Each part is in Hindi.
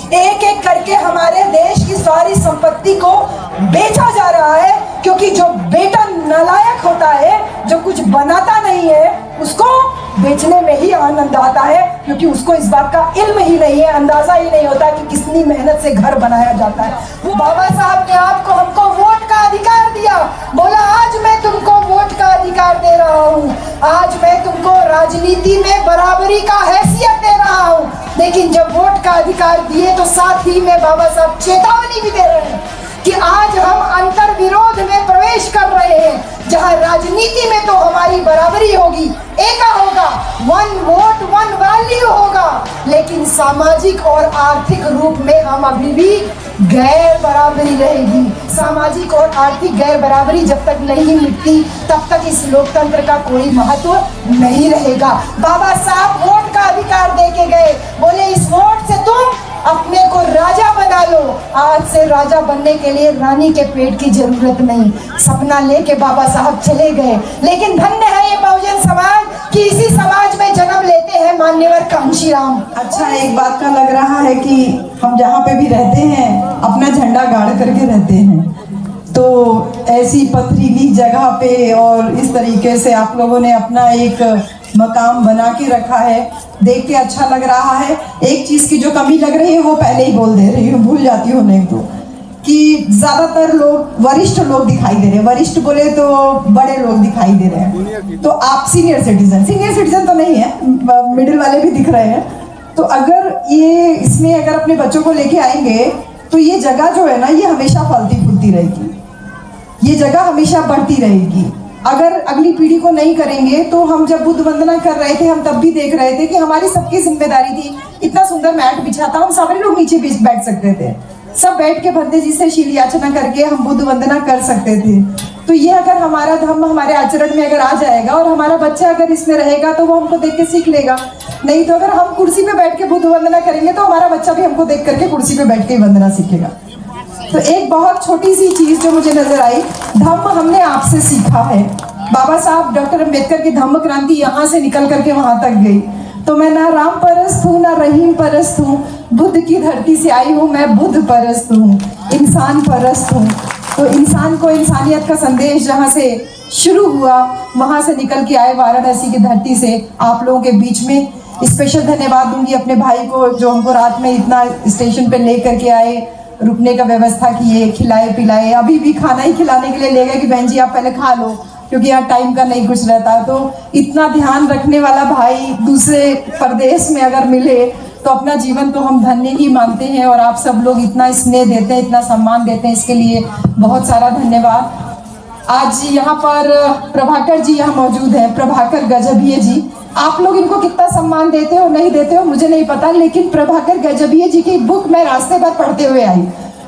एक एक करके हमारे देश की सारी संपत्ति को बेचा जा रहा है, क्योंकि जो बेटा नालायक होता है, जो कुछ बनाता नहीं है, उसको बेचने में ही आनंद आता है, क्योंकि उसको इस बात का इल्म ही नहीं है, अंदाजा ही नहीं होता कि कितनी मेहनत से घर बनाया जाता है। बाबा साहब ने आपको हमको वोट का अधिकार दिया, बोला आज मैं तुमको वोट का अधिकार दे रहा हूँ, आज मैं तुमको राजनीति में बराबरी का हैसियत दे रहा हूँ। लेकिन जब वोट का अधिकार दिए तो साथ ही में बाबा साहब चेतावनी भी दे रहे हैं कि आज हम अंतर विरोध में प्रवेश कर रहे हैं, जहां राजनीति में तो हमारी बराबरी होगी, एका होगा, वन वोट वन वैल्यू होगा, लेकिन सामाजिक और आर्थिक रूप में हम अभी भी गैर बराबरी रहेगी। सामाजिक और आर्थिक गैर बराबरी जब तक नहीं मिटती तब तक इस लोकतंत्र का कोई महत्व नहीं रहेगा। बाबा साहब वोट का अधिकार देके गए, बोले इस वोट से तुम अपने को राजा बना लो। आज से राजा बनने के लिए रानी के पेट की जरूरत नहीं। सपना लेके बाबा साहब चले गए, लेकिन धन्य है ये बहुजन समाज कि इसी समाज में जन्म लेते हैं मान्यवर कांशीराम। अच्छा, एक बात का लग रहा है कि हम जहाँ पे भी रहते हैं अपना झंडा गाड़ करके रहते हैं, तो ऐसी पथरीली जगह पे और इस तरीके से आप लोगों ने अपना एक मकाम बना के रखा है, देख के अच्छा लग रहा है। एक चीज की जो कमी लग रही है वो पहले ही बोल दे रही हूँ, भूल जाती हूँ नहीं तो, कि ज्यादातर लोग वरिष्ठ लोग दिखाई दे रहे हैं। वरिष्ठ बोले तो बड़े लोग दिखाई दे रहे हैं, तो आप सीनियर सिटीजन तो नहीं है, मिडिल वाले भी दिख रहे हैं। तो अगर ये इसमें अगर अपने बच्चों को लेके आएंगे तो ये जगह जो है ना, ये हमेशा फलती फूलती रहेगी, ये जगह हमेशा बढ़ती रहेगी। अगर अगली पीढ़ी को नहीं करेंगे तो हम जब बुद्ध वंदना कर रहे थे, हम तब भी देख रहे थे कि हमारी सबकी जिम्मेदारी थी। इतना सुंदर मैट बिछा था, हम सारे लोग नीचे बैठ सकते थे, सब बैठ के भद्दे जी से शील याचना करके हम बुद्ध वंदना कर सकते थे। तो ये अगर हमारा धर्म हमारे आचरण में अगर आ जाएगा और हमारा बच्चा अगर इसमें रहेगा तो वो हमको देख के सीख लेगा। नहीं तो अगर हम कुर्सी पे बैठ के बुद्ध वंदना करेंगे तो हमारा बच्चा भी हमको देख करके कुर्सी पे बैठ के ही वंदना सीखेगा। तो एक बहुत छोटी सी चीज जो मुझे नजर आई, धम्म हमने आपसे सीखा है। बाबा साहब डॉक्टर अम्बेडकर की धम्म क्रांति यहाँ से निकल करके वहां तक गई। तो मैं ना राम परस्त हूँ ना रहीम परस्त हूँ, बुद्ध की धरती से आई हूँ, मैं बुद्ध परस्त हूँ, इंसान परस्त हूँ। तो इंसान को इंसानियत का संदेश जहाँ से शुरू हुआ वहां से निकल के आए वाराणसी की धरती से आप लोगों के बीच में। स्पेशल धन्यवाद दूंगी अपने भाई को जो हमको रात में इतना स्टेशन पे ले करके आए, रुकने का व्यवस्था किए, खिलाए पिलाए, अभी भी खाना ही खिलाने के लिए ले गए कि बहन जी आप पहले खा लो, क्योंकि यहाँ टाइम का नहीं कुछ रहता। तो इतना ध्यान रखने वाला भाई दूसरे प्रदेश में अगर मिले तो अपना जीवन तो हम धन्य ही मानते हैं। और आप सब लोग इतना स्नेह देते हैं, इतना सम्मान देते हैं, इसके लिए बहुत सारा धन्यवाद। आज यहाँ पर प्रभाकर जी यहाँ मौजूद हैं, प्रभाकर गजभिये जी। आप लोग इनको कितना सम्मान देते हो नहीं देते हो मुझे नहीं पता, लेकिन प्रभाकर गजभिये जी की बुक मैं रास्ते पर पढ़ते हुए आई।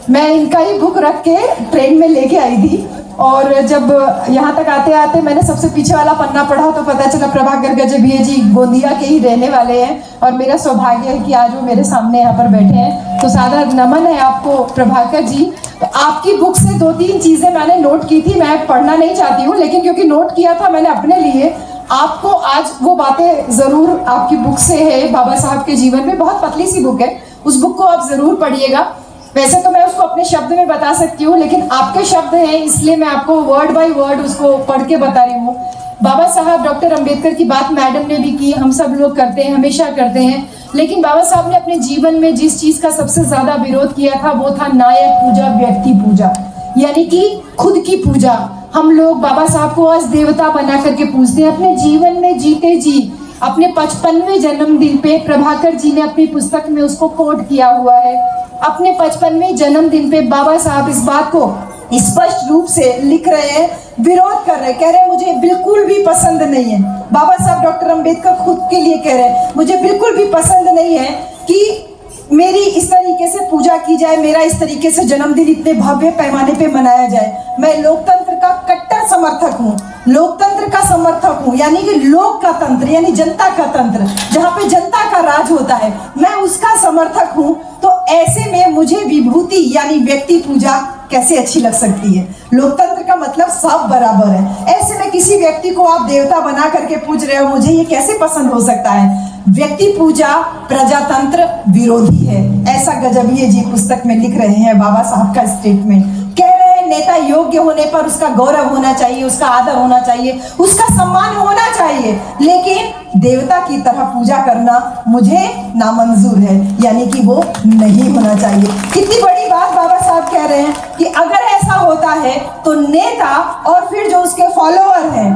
मैं इनका ही बुक रख के ट्रेन में लेके आई थी, और जब यहाँ तक आते आते मैंने सबसे पीछे वाला पन्ना पढ़ा तो पता चला प्रभाकर गजभिये जी गोंदिया के ही रहने वाले हैं। और मेरा सौभाग्य है कि आज वो मेरे सामने यहाँ पर बैठे हैं। तो सादा नमन है आपको प्रभाकर जी। तो आपकी बुक से 2-3 चीजें मैंने नोट की थी, मैं पढ़ना नहीं चाहती हूँ, लेकिन क्योंकि नोट किया था मैंने अपने लिए, आपको आज वो बातें जरूर आपकी बुक से है। बाबा साहब के जीवन में बहुत पतली सी बुक है, उस बुक को आप जरूर पढ़िएगा। वैसे तो मैं उसको अपने शब्द में बता सकती हूँ, लेकिन आपके शब्द हैं इसलिए मैं आपको वर्ड बाय वर्ड उसको पढ़ के बता रही हूँ। बाबा साहब डॉक्टर अंबेडकर की बात मैडम ने भी की, हम सब लोग करते हैं, हमेशा करते हैं। लेकिन बाबा साहब ने अपने जीवन में जिस चीज का सबसे ज्यादा विरोध किया था वो था नायक पूजा, व्यक्ति पूजा, यानी कि खुद की पूजा। हम लोग बाबा साहब को आज देवता बना करके पूजते हैं। अपने जीवन में जीते जी अपने 55वें जन्मदिन पे प्रभाकर जी ने अपनी पुस्तक में उसको कोट किया हुआ है। अपने 55वें जन्मदिन पे बाबा साहब इस बात को स्पष्ट रूप से लिख रहे हैं, विरोध कर रहे हैं, कह रहे हैं मुझे बिल्कुल भी पसंद नहीं है। बाबा साहब डॉक्टर अंबेडकर खुद के लिए कह रहे हैं मुझे बिल्कुल भी पसंद नहीं है कि मेरी इस तरीके से पूजा की जाए, मेरा इस तरीके से जन्मदिन इतने भव्य पैमाने पे मनाया जाए। मैं लोकतंत्र का कट्टर समर्थक हूँ, लोकतंत्र का समर्थक हूँ, यानी कि लोक का तंत्र यानी जनता का तंत्र, जहाँ पे जनता का राज होता है, मैं उसका समर्थक हूँ। तो ऐसे में मुझे विभूति यानी व्यक्ति पूजा कैसे अच्छी लग सकती है? लोकतंत्र का मतलब सब बराबर है। ऐसे में किसी व्यक्ति को आप देवता बना करके पूज रहे हो, मुझे ये कैसे पसंद हो सकता है? व्यक्ति पूजा प्रजातंत्र विरोधी है। ऐसा गजबिये जी पुस्तक में लिख रहे हैं बाबा साहब का स्टेटमेंट। कह रहे हैं नेता योग्य होने पर उसका गौरव होना चाहिए, उसका आदर होना चाहिए, उसका सम्मान होना चाहिए, लेकिन देवता की तरह पूजा करना मुझे नामंजूर है, यानी कि वो नहीं होना चाहिए। कितनी बड़ी बात बाबा साहब कह रहे हैं कि अगर ऐसा होता है तो नेता और फिर जो उसके फॉलोअर हैं,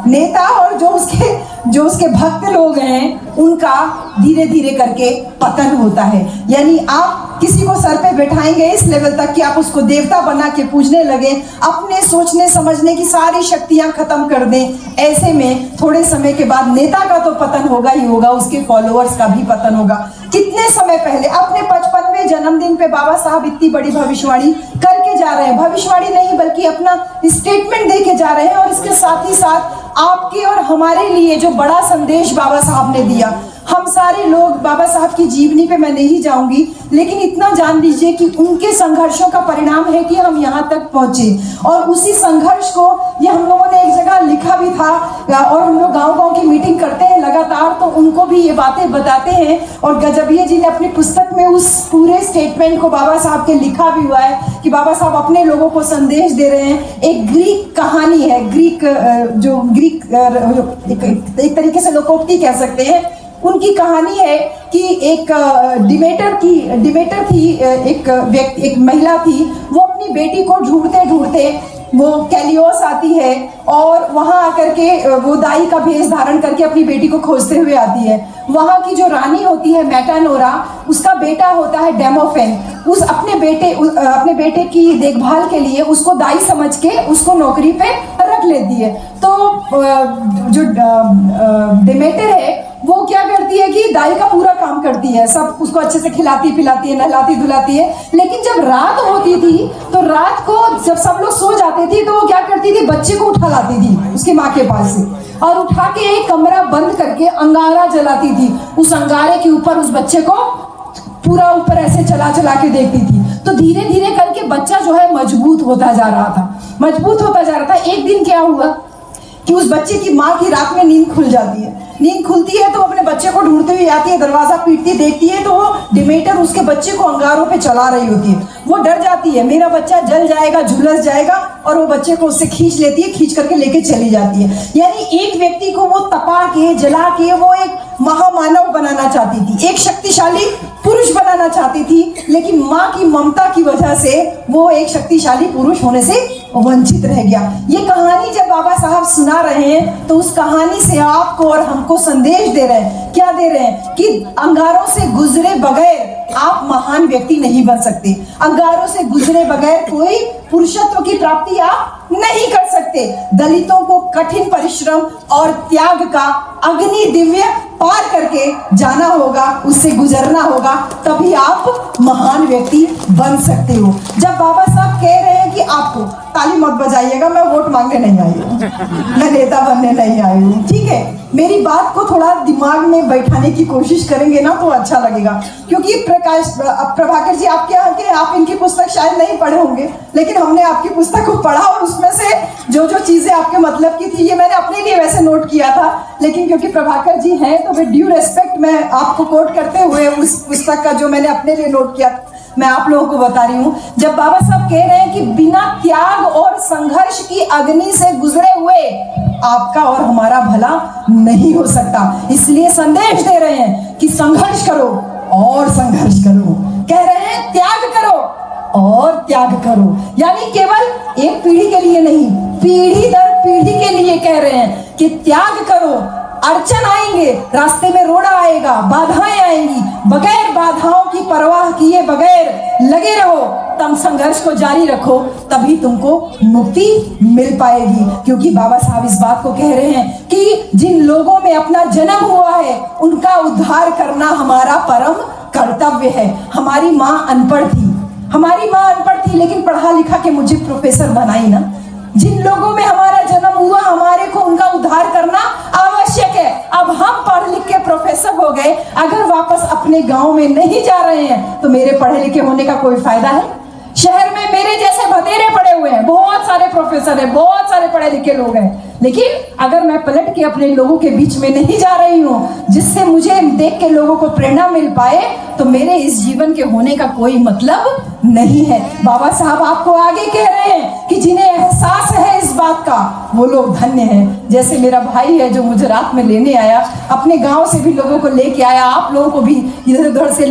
नेता और जो उसके भक्त लोग हैं, उनका धीरे धीरे करके पतन होता है। यानी आप किसी को सर पे बैठाएंगे इस लेवल तक कि आप उसको देवता बना के पूजने लगे, अपने सोचने समझने की सारी शक्तियां खत्म कर दें। ऐसे में थोड़े समय के बाद नेता का तो पतन होगा ही होगा, उसके फॉलोअर्स का भी पतन होगा। कितने समय पहले अपने 55वें जन्मदिन पे बाबा साहब इतनी बड़ी भविष्यवाणी करके जा रहे हैं। भविष्यवाणी नहीं बल्कि अपना स्टेटमेंट दे के जा रहे हैं, और इसके साथ ही साथ आपके और हमारे लिए जो बड़ा संदेश बाबा साहब ने दिया। हम सारे लोग बाबा साहब की जीवनी पे मैं नहीं जाऊंगी, लेकिन इतना जान लीजिए कि उनके संघर्षों का परिणाम है कि हम यहाँ तक पहुंचे। और उसी संघर्ष को ये हम लोगों ने एक जगह लिखा भी था, और हम लोग गांव-गांव की मीटिंग करते हैं लगातार, तो उनको भी ये बातें बताते हैं। और गजबिये जी ने अपनी पुस्तक में उस पूरे स्टेटमेंट को बाबा साहब के लिखा भी हुआ है कि बाबा साहब अपने लोगों को संदेश दे रहे हैं। एक ग्रीक कहानी है, एक तरीके से लोकोक्ति कह सकते हैं। उनकी कहानी है कि एक डिमेटर थी, एक महिला थी। वो अपनी बेटी को ढूंढते ढूंढते वो कैलियोस आती है, और वहां आकर के वो दाई का भेष धारण करके अपनी बेटी को खोजते हुए आती है। वहां की जो रानी होती है मेटानोरा, उसका बेटा होता है डेमोफेन। उस अपने बेटे की देखभाल के लिए उसको दाई समझ के उसको नौकरी पे रख लेती है। तो जो डिमेटर है वो क्या करती है कि दाई का पूरा काम करती है, सब उसको अच्छे से खिलाती पिलाती है, नहलाती धुलाती है। लेकिन जब रात होती थी तो रात को जब सब लोग सो जाते थे तो वो क्या करती थी, बच्चे को उठा लाती थी उसकी माँ के पास से, और उठा के एक कमरा बंद करके अंगारा जलाती थी। उस अंगारे के ऊपर उस बच्चे को पूरा ऊपर ऐसे चला चला के देखती थी। तो धीरे धीरे करके बच्चा जो है मजबूत होता जा रहा था। एक दिन क्या हुआ कि उस बच्चे की माँ की रात में नींद खुल जाती है। नींद खुलती है तो अपने बच्चे को ढूंढते हुए आती है, दरवाजा पीटती देखती है तो वो डिमेटर उसके बच्चे को अंगारों पे चला रही होती है। वो डर जाती है, मेरा बच्चा जल जाएगा, झुलस जाएगा, और वो बच्चे को उससे खींच लेती है, खींच करके लेके चली जाती है। यानी एक व्यक्ति को वो तपा के जला के वो एक महामानव बनाना चाहती थी, एक शक्तिशाली पुरुष बनाना चाहती थी, लेकिन माँ की ममता की वजह से वो एक शक्तिशाली पुरुष होने से वंचित रह गया। ये कहानी जब बाबा साहब सुना रहे हैं तो उस कहानी से आपको और हमको संदेश दे रहे हैं। क्या दे रहे हैं कि अंगारों से गुजरे बगैर आप महान व्यक्ति नहीं बन सकते। अंगारों से गुजरे बगैर कोई पुरुषत्व की प्राप्ति आप नहीं कर सकते। दलितों को कठिन परिश्रम और त्याग का अग्नि दिव्य पार करके जाना होगा, उससे गुजरना होगा, तभी आप महान व्यक्ति बन सकते हो। जब बाबा साहब कह रहे हैं कि आपको, ताली मत बजाइएगा, मैं वोट मांगने नहीं आई हूँ, मैं नेता बनने नहीं आई हूँ, ठीक है। मेरी बात को थोड़ा दिमाग में बैठाने की कोशिश करेंगे ना तो अच्छा लगेगा। क्योंकि प्रभाकर जी आपके यहाँ के, आप इनकी पुस्तक शायद नहीं पढ़े होंगे, लेकिन हमने आपकी पुस्तक को पढ़ा और उसमें से जो जो चीजें आपके मतलब की थी, ये मैंने अपने लिए वैसे नोट किया था, लेकिन क्योंकि प्रभाकर जी हैं तो विद ड्यू रेस्पेक्ट मैं आपको कोट करते हुए उस पुस्तक का जो मैंने अपने लिए नोट किया मैं आप लोगों को बता रही हूँ। जब बाबा साहब कह रहे हैं कि बिना त्याग और संघर्ष की अग्नि से गुजरे हुए आपका और हमारा भला नहीं हो सकता, इसलिए संदेश दे रहे हैं कि संघर्ष करो और संघर्ष करो। कह रहे हैं त्याग करो और त्याग करो, यानी केवल एक पीढ़ी के लिए नहीं, पीढ़ी दर पीढ़ी के लिए कह रहे हैं कि त्याग करो। अड़चन आएंगे, रास्ते में रोड़ा आएगा, बाधाएं आएंगी, बगैर बाधाओं की परवाह किए बगैर लगे रहो, तुम संघर्ष को जारी रखो, तभी तुमको मुक्ति मिल पाएगी। क्योंकि बाबा साहब इस बात को कह रहे हैं कि जिन लोगों में अपना जन्म हुआ है उनका उद्धार करना हमारा परम कर्तव्य है। हमारी माँ अनपढ़ थी, लेकिन पढ़ा लिखा के मुझे प्रोफेसर बनाई ना। जिन लोगों में हमारा जन्म हुआ, हमारे को उनका उद्धार करना आवश्यक है। अब हम पढ़ लिख के प्रोफेसर हो गए, अगर वापस अपने गांव में नहीं जा रहे हैं तो मेरे पढ़े लिखे होने का कोई फायदा है? शहर में में मेरे जैसे भतेरे पड़े हुए हैं, बहुत सारे प्रोफेसर हैं, बहुत सारे पढ़े लिखे लोग हैं, लेकिन अगर मैं पलट के अपने लोगों के बीच में नहीं जा रही हूँ जिससे मुझे देख के लोगों को प्रेरणा मिल पाए, तो मेरे इस जीवन के होने का कोई मतलब नहीं है। बाबा साहब आपको आगे कह रहे हैं कि जिन्हें एहसास है इस बात का वो लोग धन्य हैं। जैसे मेरा भाई है जो मुझे रात में लेने आया, अपने गांव से भी लोगों को लेके आया, आप लोगों को भी इधर उधर से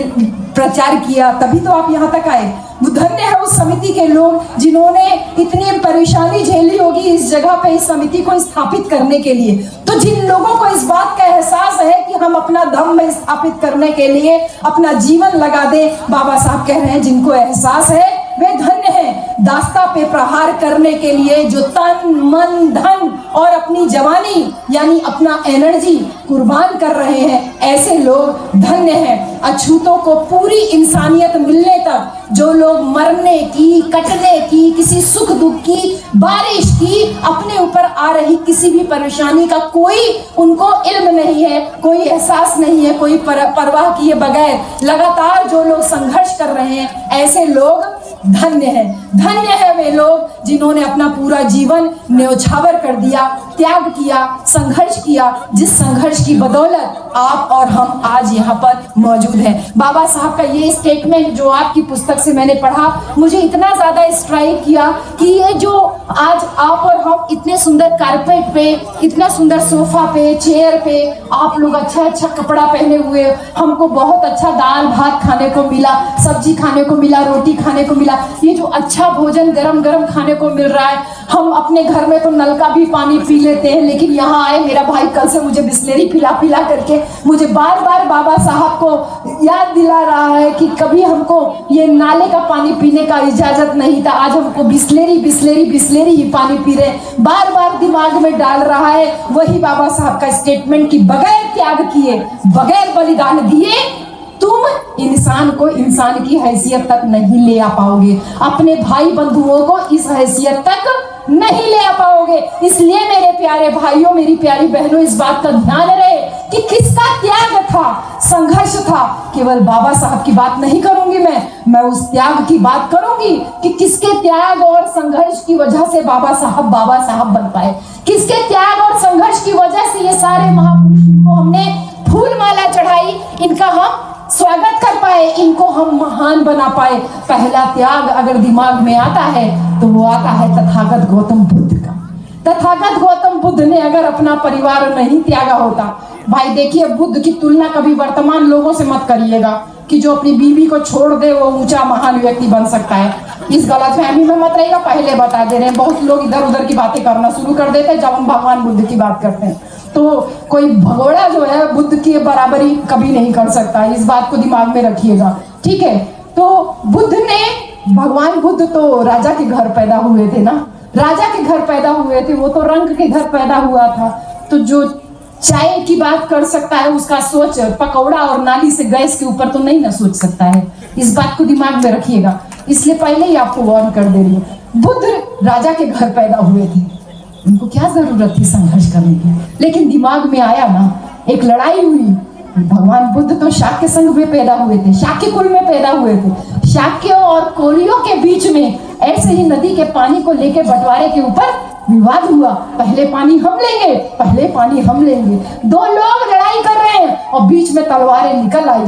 प्रचार किया, तभी तो आप यहाँ तक आए। वो धन्य है उस समिति के लोग जिन्होंने इतनी परेशानी झेली होगी इस जगह पे इस समिति को स्थापित करने के लिए। तो जिन लोगों को इस बात का एहसास है कि हम अपना धर्म स्थापित करने के लिए अपना जीवन लगा दें, बाबा साहब कह रहे हैं जिनको एहसास है वे धन्य हैं। दास्ता पे प्रहार करने के लिए जो तन मन धन और अपनी जवानी यानी अपना एनर्जी कुर्बान कर रहे हैं, ऐसे लोग धन्य हैं। अछूतों को पूरी इंसानियत मिलने तक जो लोग मरने की, कटने की, किसी सुख दुख की, बारिश की, अपने ऊपर आ रही किसी भी परेशानी का कोई उनको इल्म नहीं है, कोई एहसास नहीं है, कोई परवाह किए बगैर लगातार जो लोग संघर्ष कर रहे हैं, ऐसे लोग धन्य है। धन्य है वे लोग जिन्होंने अपना पूरा जीवन न्योछावर कर दिया, त्याग किया, संघर्ष किया, जिस संघर्ष की बदौलत आप और हम आज यहाँ पर मौजूद हैं। बाबा साहब का ये स्टेटमेंट जो आपकी पुस्तक से मैंने पढ़ा, मुझे इतना ज्यादा स्ट्राइक किया कि ये जो आज आप और हम इतने सुंदर कारपेट पे, इतना सुंदर सोफा पे, चेयर पे, आप लोग अच्छा अच्छा कपड़ा पहने हुए, हमको बहुत अच्छा दाल भात खाने को मिला, सब्जी खाने को मिला, रोटी खाने को मिला, ये जो अच्छा भोजन गरम गरम खाने को मिल रहा है। हम अपने घर में तो नल का भी पानी पी लेते हैं, लेकिन यहाँ आए मेरा भाई कल से मुझे बिस्लेरी पिला पिला करके मुझे बार बार बाबा साहब को याद दिला रहा है कि कभी हमको ये नाले का पानी पीने का इजाजत नहीं था, आज हमको बिस्लेरी बिस्लेरी बिस्लेरी ही पानी पी रहे, बार बार दिमाग में डाल रहा है वही बाबा साहब का स्टेटमेंट कि बगैर त्याग किए, बगैर बलिदान दिए तुम इंसान को इंसान की हैसियत तक नहीं ले आ पाओगे, अपने भाई बंधुओं को इस हैसियत तक नहीं ले आ पाओगे। इसलिए मेरे प्यारे भाइयों, मेरी प्यारी बहनों, इस बात का ध्यान रहे कि किसका त्याग था, संघर्ष था। केवल बाबा साहब की बात नहीं करूंगी मैं उस त्याग की बात करूंगी कि किसके त्याग और संघर्ष की वजह से बाबा साहब बन पाए, किसके त्याग और संघर्ष की वजह से ये सारे महापुरुष को हमने फूल माला चढ़ाई, इनका हम स्वागत कर पाए, इनको हम महान बना पाए। पहला त्याग अगर दिमाग में आता है तो वो आता है तथागत गौतम बुद्ध का। तथागत गौतम बुद्ध ने अगर अपना परिवार नहीं त्यागा होता, भाई देखिए बुद्ध की तुलना कभी वर्तमान लोगों से मत करिएगा कि जो अपनी बीवी को छोड़ दे वो ऊंचा महान व्यक्ति बन सकता है। इस गलतफहमी में मत रहिएगा, पहले बता दे रहे हैं। बहुत लोग इधर उधर की बातें करना शुरू कर देते हैं जब हम भगवान बुद्ध की बात करते हैं, तो कोई भगोड़ा जो है बुद्ध की बराबरी कभी नहीं कर सकता, इस बात को दिमाग में रखिएगा, ठीक है। तो बुद्ध ने, भगवान बुद्ध तो राजा के घर पैदा हुए थे ना, राजा के घर पैदा हुए थे, वो तो रंक के घर पैदा हुआ था। तो जो चाय की बात कर सकता है उसका सोच पकौड़ा और नाली से गैस के ऊपर तो नहीं ना सोच सकता है, इस बात को दिमाग में रखिएगा। इसलिए पहले ही आपको वार्न कर दे रही हूँ, बुद्ध राजा के घर पैदा हुए थे, उनको क्या जरूरत थी संघर्ष करने की, लेकिन दिमाग में आया ना, एक लड़ाई हुई। भगवान बुद्ध तो शाक्य संघ में पैदा हुए थे, शाक्य कुल में पैदा हुए थे। शाक्य और कोलियों के बीच में ऐसे ही नदी के पानी को लेकर बंटवारे के ऊपर विवाद हुआ, पहले पानी हम लेंगे, पहले पानी हम लेंगे। दो लोग लड़ाई कर रहे हैं और बीच में तलवारें निकल आई।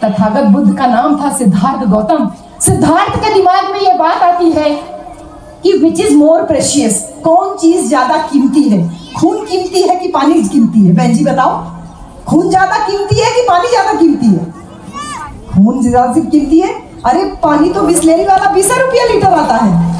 तथागत बुद्ध का नाम था सिद्धार्थ गौतम। सिद्धार्थ के दिमाग में ये बात आती है कि विच इज मोर प्रेशियस, कौन चीज ज्यादा कीमती है, खून कीमती है कि पानी कीमती है? बहन जी बताओ, खून ज्यादा कीमती है कि पानी ज्यादा कीमती है? खून ज्यादा कीमती है। अरे पानी तो बिस्लेरी वाला 20 रुपया लीटर आता है,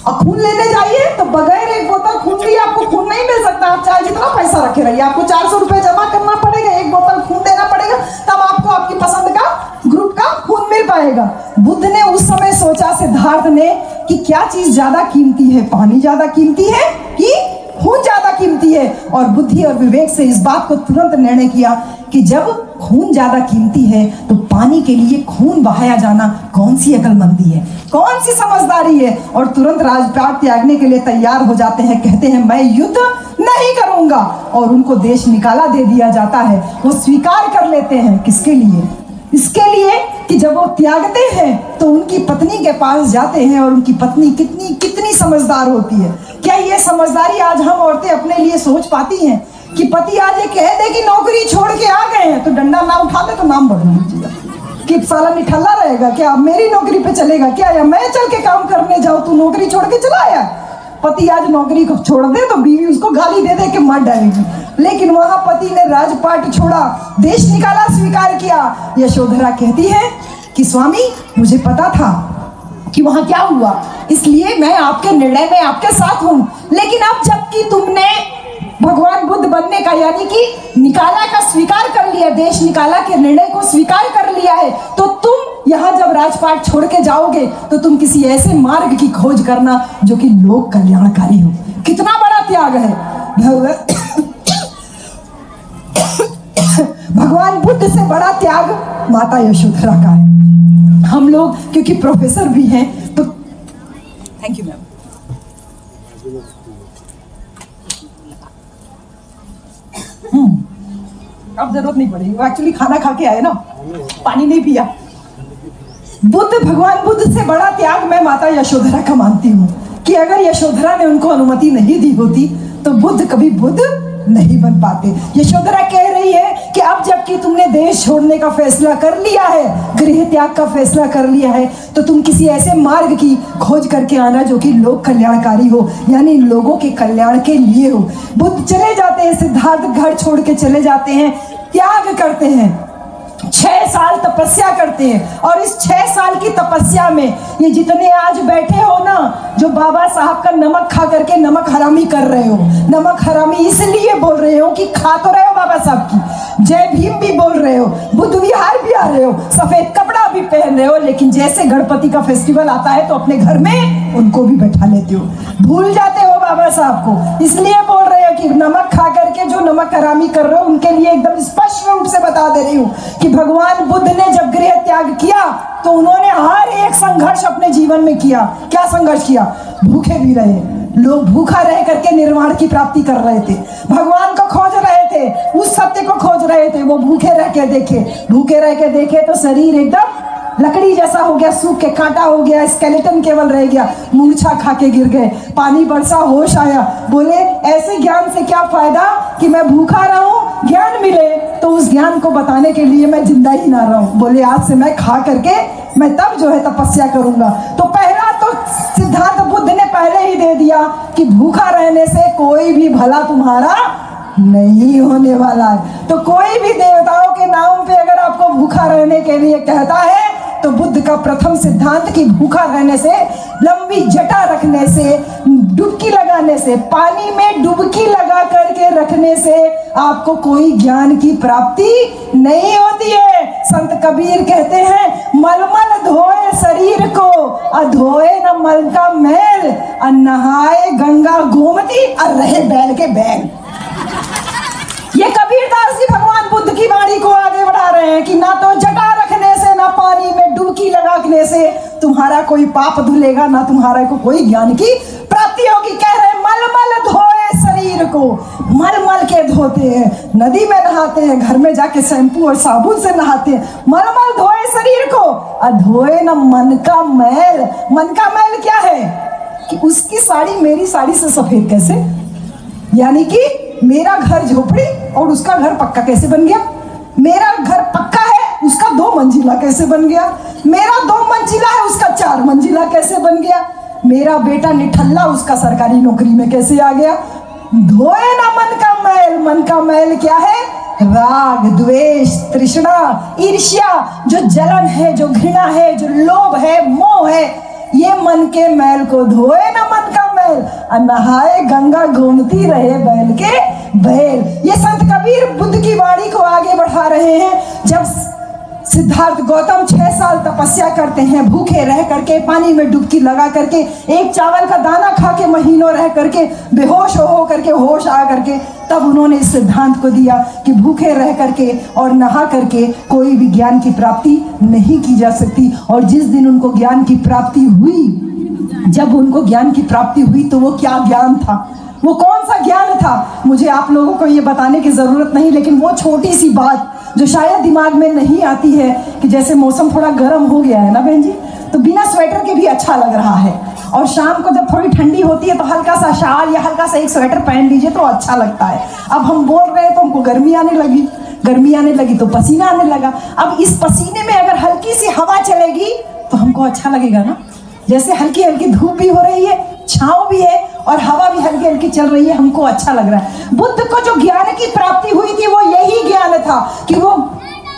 और खून लेने जाइए तो बगैर एक बोतल खून लिए आपको खून नहीं मिल सकता। आप चाहे जितना पैसा रखे रहिए, आपको 400 रुपए जमा करना पड़ेगा, एक बोतल खून देना पड़ेगा, तब आपको आपकी पसंद का ग्रुप का खून मिल पाएगा। बुद्ध ने उस समय सोचा, सिद्धार्थ ने, कि क्या चीज ज्यादा कीमती है, पानी ज्यादा कीमती है कि खून ज्यादा कीमती है? और बुद्धि और विवेक से इस बात को तुरंत निर्णय किया कि जब खून ज्यादा कीमती है तो पानी के लिए खून बहाया जाना कौन सी अक्लमंदी है, कौन सी समझदारी है? और तुरंत राजपाट त्यागने के लिए तैयार हो जाते हैं, कहते हैं मैं युद्ध नहीं करूंगा, और उनको देश निकाला दे दिया जाता है। वो स्वीकार कर लेते हैं, किसके लिए? इसके लिए कि जब वो त्यागते हैं तो उनकी पत्नी के पास जाते हैं और उनकी पत्नी कितनी कितनी समझदार होती है। क्या ये समझदारी आज हम औरतें अपने लिए सोच पाती हैं कि पति आज ये कह दे कि नौकरी छोड़ के आ गए हैं तो डंडा ना उठा ले तो नाम बढ़ लीजिएगा कि साला निठल्ला रहेगा क्या, मेरी नौकरी पे चलेगा क्या, या मैं चल के काम करने जाऊं तू नौकरी छोड़ के चला आया। पति आज नौकरी को छोड़ दे तो बीवी उसको गाली दे दे के मार डालेगी, लेकिन वहां पति ने राजपाट छोड़ा, देश निकाला, स्वीकार किया। यशोधरा कहती है कि स्वामी मुझे पता था कि वहां क्या हुआ, इसलिए मैं आपके निर्णय में आपके साथ हूं, लेकिन अब जबकि तुमने भगवान बुद्ध बनने का यानी कि निकाला का स्वीकार कर लिया, देश निकाला के निर्णय को स्वीकार कर लिया है, तो तुम यहाँ जब राजपाट छोड़ के जाओगे तो तुम किसी ऐसे मार्ग की खोज करना जो कि लोक कल्याणकारी हो। कितना बड़ा त्याग है। भगवान बुद्ध से बड़ा त्याग माता यशोधरा का है। हम लोग क्योंकि प्रोफेसर भी हैं तो थैंक यू मैम। अब जरूरत नहीं पड़ेगी, वो एक्चुअली खाना खा के आए ना, पानी नहीं पिया। भगवान बुद्ध से बड़ा त्याग मैं माता यशोधरा का मानती हूँ कि अगर यशोधरा ने उनको अनुमति नहीं दी होती तो बुद्ध कभी बुद्ध नहीं बन पाते। यशोधरा कह रही है कि अब जबकि तुमने देश छोड़ने का फैसला कर लिया है, गृह त्याग का फैसला कर लिया है, तो तुम किसी ऐसे मार्ग की खोज करके आना जो कि लोक कल्याणकारी हो, यानी लोगों के कल्याण के लिए हो। बुद्ध चले जाते हैं, सिद्धार्थ घर छोड़ के चले जाते हैं, त्याग करते हैं, 6 साल तपस्या करते हैं, और इस 6 साल की तपस्या में ये जितने आज बैठे हो ना, जो बाबा साहब का नमक खा करके नमक हरामी कर रहे हो, नमक हरामी इसलिए बोल रहे हो कि खा तो रहे हो बाबा साहब की, जय भीम भी बोल रहे हो, बुद्ध विहार भी आ रहे हो, सफेद कपड़ा भी पहन रहे हो, लेकिन जैसे गणपति का फेस्टिवल आता है तो अपने घर में उनको भी बैठा लेते हो, भूल जाते हो बाबा साहब को। इसलिए बोल रहे हो कि नमक खा करके जो नमक हरामी कर रहे हो उनके लिए एकदम स्पष्ट रूप से बता दे रही हूँ कि भगवान बुद्ध ने जब गृह त्याग किया तो उन्होंने हर एक संघर्ष अपने जीवन में किया। क्या संघर्ष किया? भूखे भी रहे, लोग भूखा रह करके निर्वाण की प्राप्ति कर रहे थे, भगवान को खोज रहे थे, उस सत्य को खोज रहे थे। वो भूखे रह के देखे, भूखे रह के देखे तो शरीर एकदम लकड़ी जैसा हो गया, सूख के कांटा हो गया, स्केलेटन केवल रह गया, मूर्छा खा के गिर गए, पानी बरसा, होश आया, बोले ऐसे ज्ञान से क्या फायदा कि मैं भूखा रहूं, ज्ञान मिले तो उस ज्ञान को बताने के लिए मैं जिंदा ही ना रहूं। बोले आज से मैं खा करके मैं तब जो है तपस्या करूंगा। तो पहला तो सिद्धार्थ बुद्ध ने पहले ही दे दिया कि भूखा रहने से कोई भी भला तुम्हारा नहीं होने वाला है। तो कोई भी देवताओं के नाम पे अगर आपको भूखा रहने के लिए कहता है तो बुद्ध का प्रथम सिद्धांत कि भूखा रहने से, लंबी जटा रखने से, डुबकी लगाने से, पानी में डुबकी लगा करके रखने से आपको कोई ज्ञान की प्राप्ति नहीं होती है। संत कबीर कहते हैं मलमल धोए शरीर को अधोए न मल का मैल, और नहाए गंगा गोमती और रहे बैल के बैल। ये कबीरदास जी भगवान बुद्ध की वाणी को आगे बढ़ा रहे हैं कि ना तो जटा रखने से, ना पानी में डुबकी लगाने से तुम्हारा कोई पाप धुलेगा, ना तुम्हारा को कोई ज्ञान की प्राप्ति होगी। कह रहे हैं मलमल धोए शरीर को, मल के धोते हैं, नदी में नहाते हैं, घर में जाके शैम्पू और साबुन से नहाते हैं, मलमल धोए शरीर को अधोए न मन का मैल। मन का मैल क्या है कि उसकी साड़ी मेरी साड़ी से सफेद कैसे, यानी कि मेरा घर झोपड़ी और उसका घर पक्का कैसे बन गया, मेरा घर पक्का है उसका 2 मंजिला कैसे बन गया, मेरा 2 मंजिला है उसका 4 मंजिला कैसे बन गया, मेरा बेटा निठल्ला उसका सरकारी नौकरी में कैसे आ गया। धोए ना मन का मैल। मन का मैल क्या है? राग, द्वेष, तृष्णा, ईर्ष्या, जो जलन है, जो घृणा है, जो लोभ है, मोह है, ये मन के मैल को धोए ना मन का मैल, और नहाए गंगा गोमती रहे बैल के बैल। ये संत कबीर बुद्ध की वाणी को आगे बढ़ा रहे हैं। जब सिद्धार्थ गौतम 6 साल तपस्या करते हैं, भूखे रह करके, पानी में डुबकी लगा करके, एक चावल का दाना खा के महीनों रह करके, बेहोश हो करके, होश आ करके, तब उन्होंने इस सिद्धांत को दिया कि भूखे रह करके और नहा करके कोई भी ज्ञान की प्राप्ति नहीं की जा सकती। और जिस दिन उनको ज्ञान की प्राप्ति हुई, जब उनको ज्ञान की प्राप्ति हुई तो वो क्या ज्ञान था, वो कौन सा ज्ञान था, मुझे आप लोगों को ये बताने की जरूरत नहीं, लेकिन वो छोटी सी बात जो शायद दिमाग में नहीं आती है कि जैसे मौसम थोड़ा गर्म हो गया है ना बहन जी, तो बिना स्वेटर के भी अच्छा लग रहा है, और शाम को जब थोड़ी ठंडी होती है तो हल्का सा शाल या हल्का सा एक स्वेटर पहन लीजिए तो अच्छा लगता है। अब हम बोल रहे हैं तो हमको गर्मी आने लगी तो पसीना आने लगा। अब इस पसीने में अगर हल्की सी हवा चलेगी तो हमको अच्छा लगेगा ना। जैसे हल्की हल्की धूप भी हो रही है, छांव भी है और हवा भी हल्की हल्की चल रही है, हमको अच्छा लग रहा है। बुद्ध को जो ज्ञान की प्राप्ति हुई थी वो यही ज्ञान था कि वो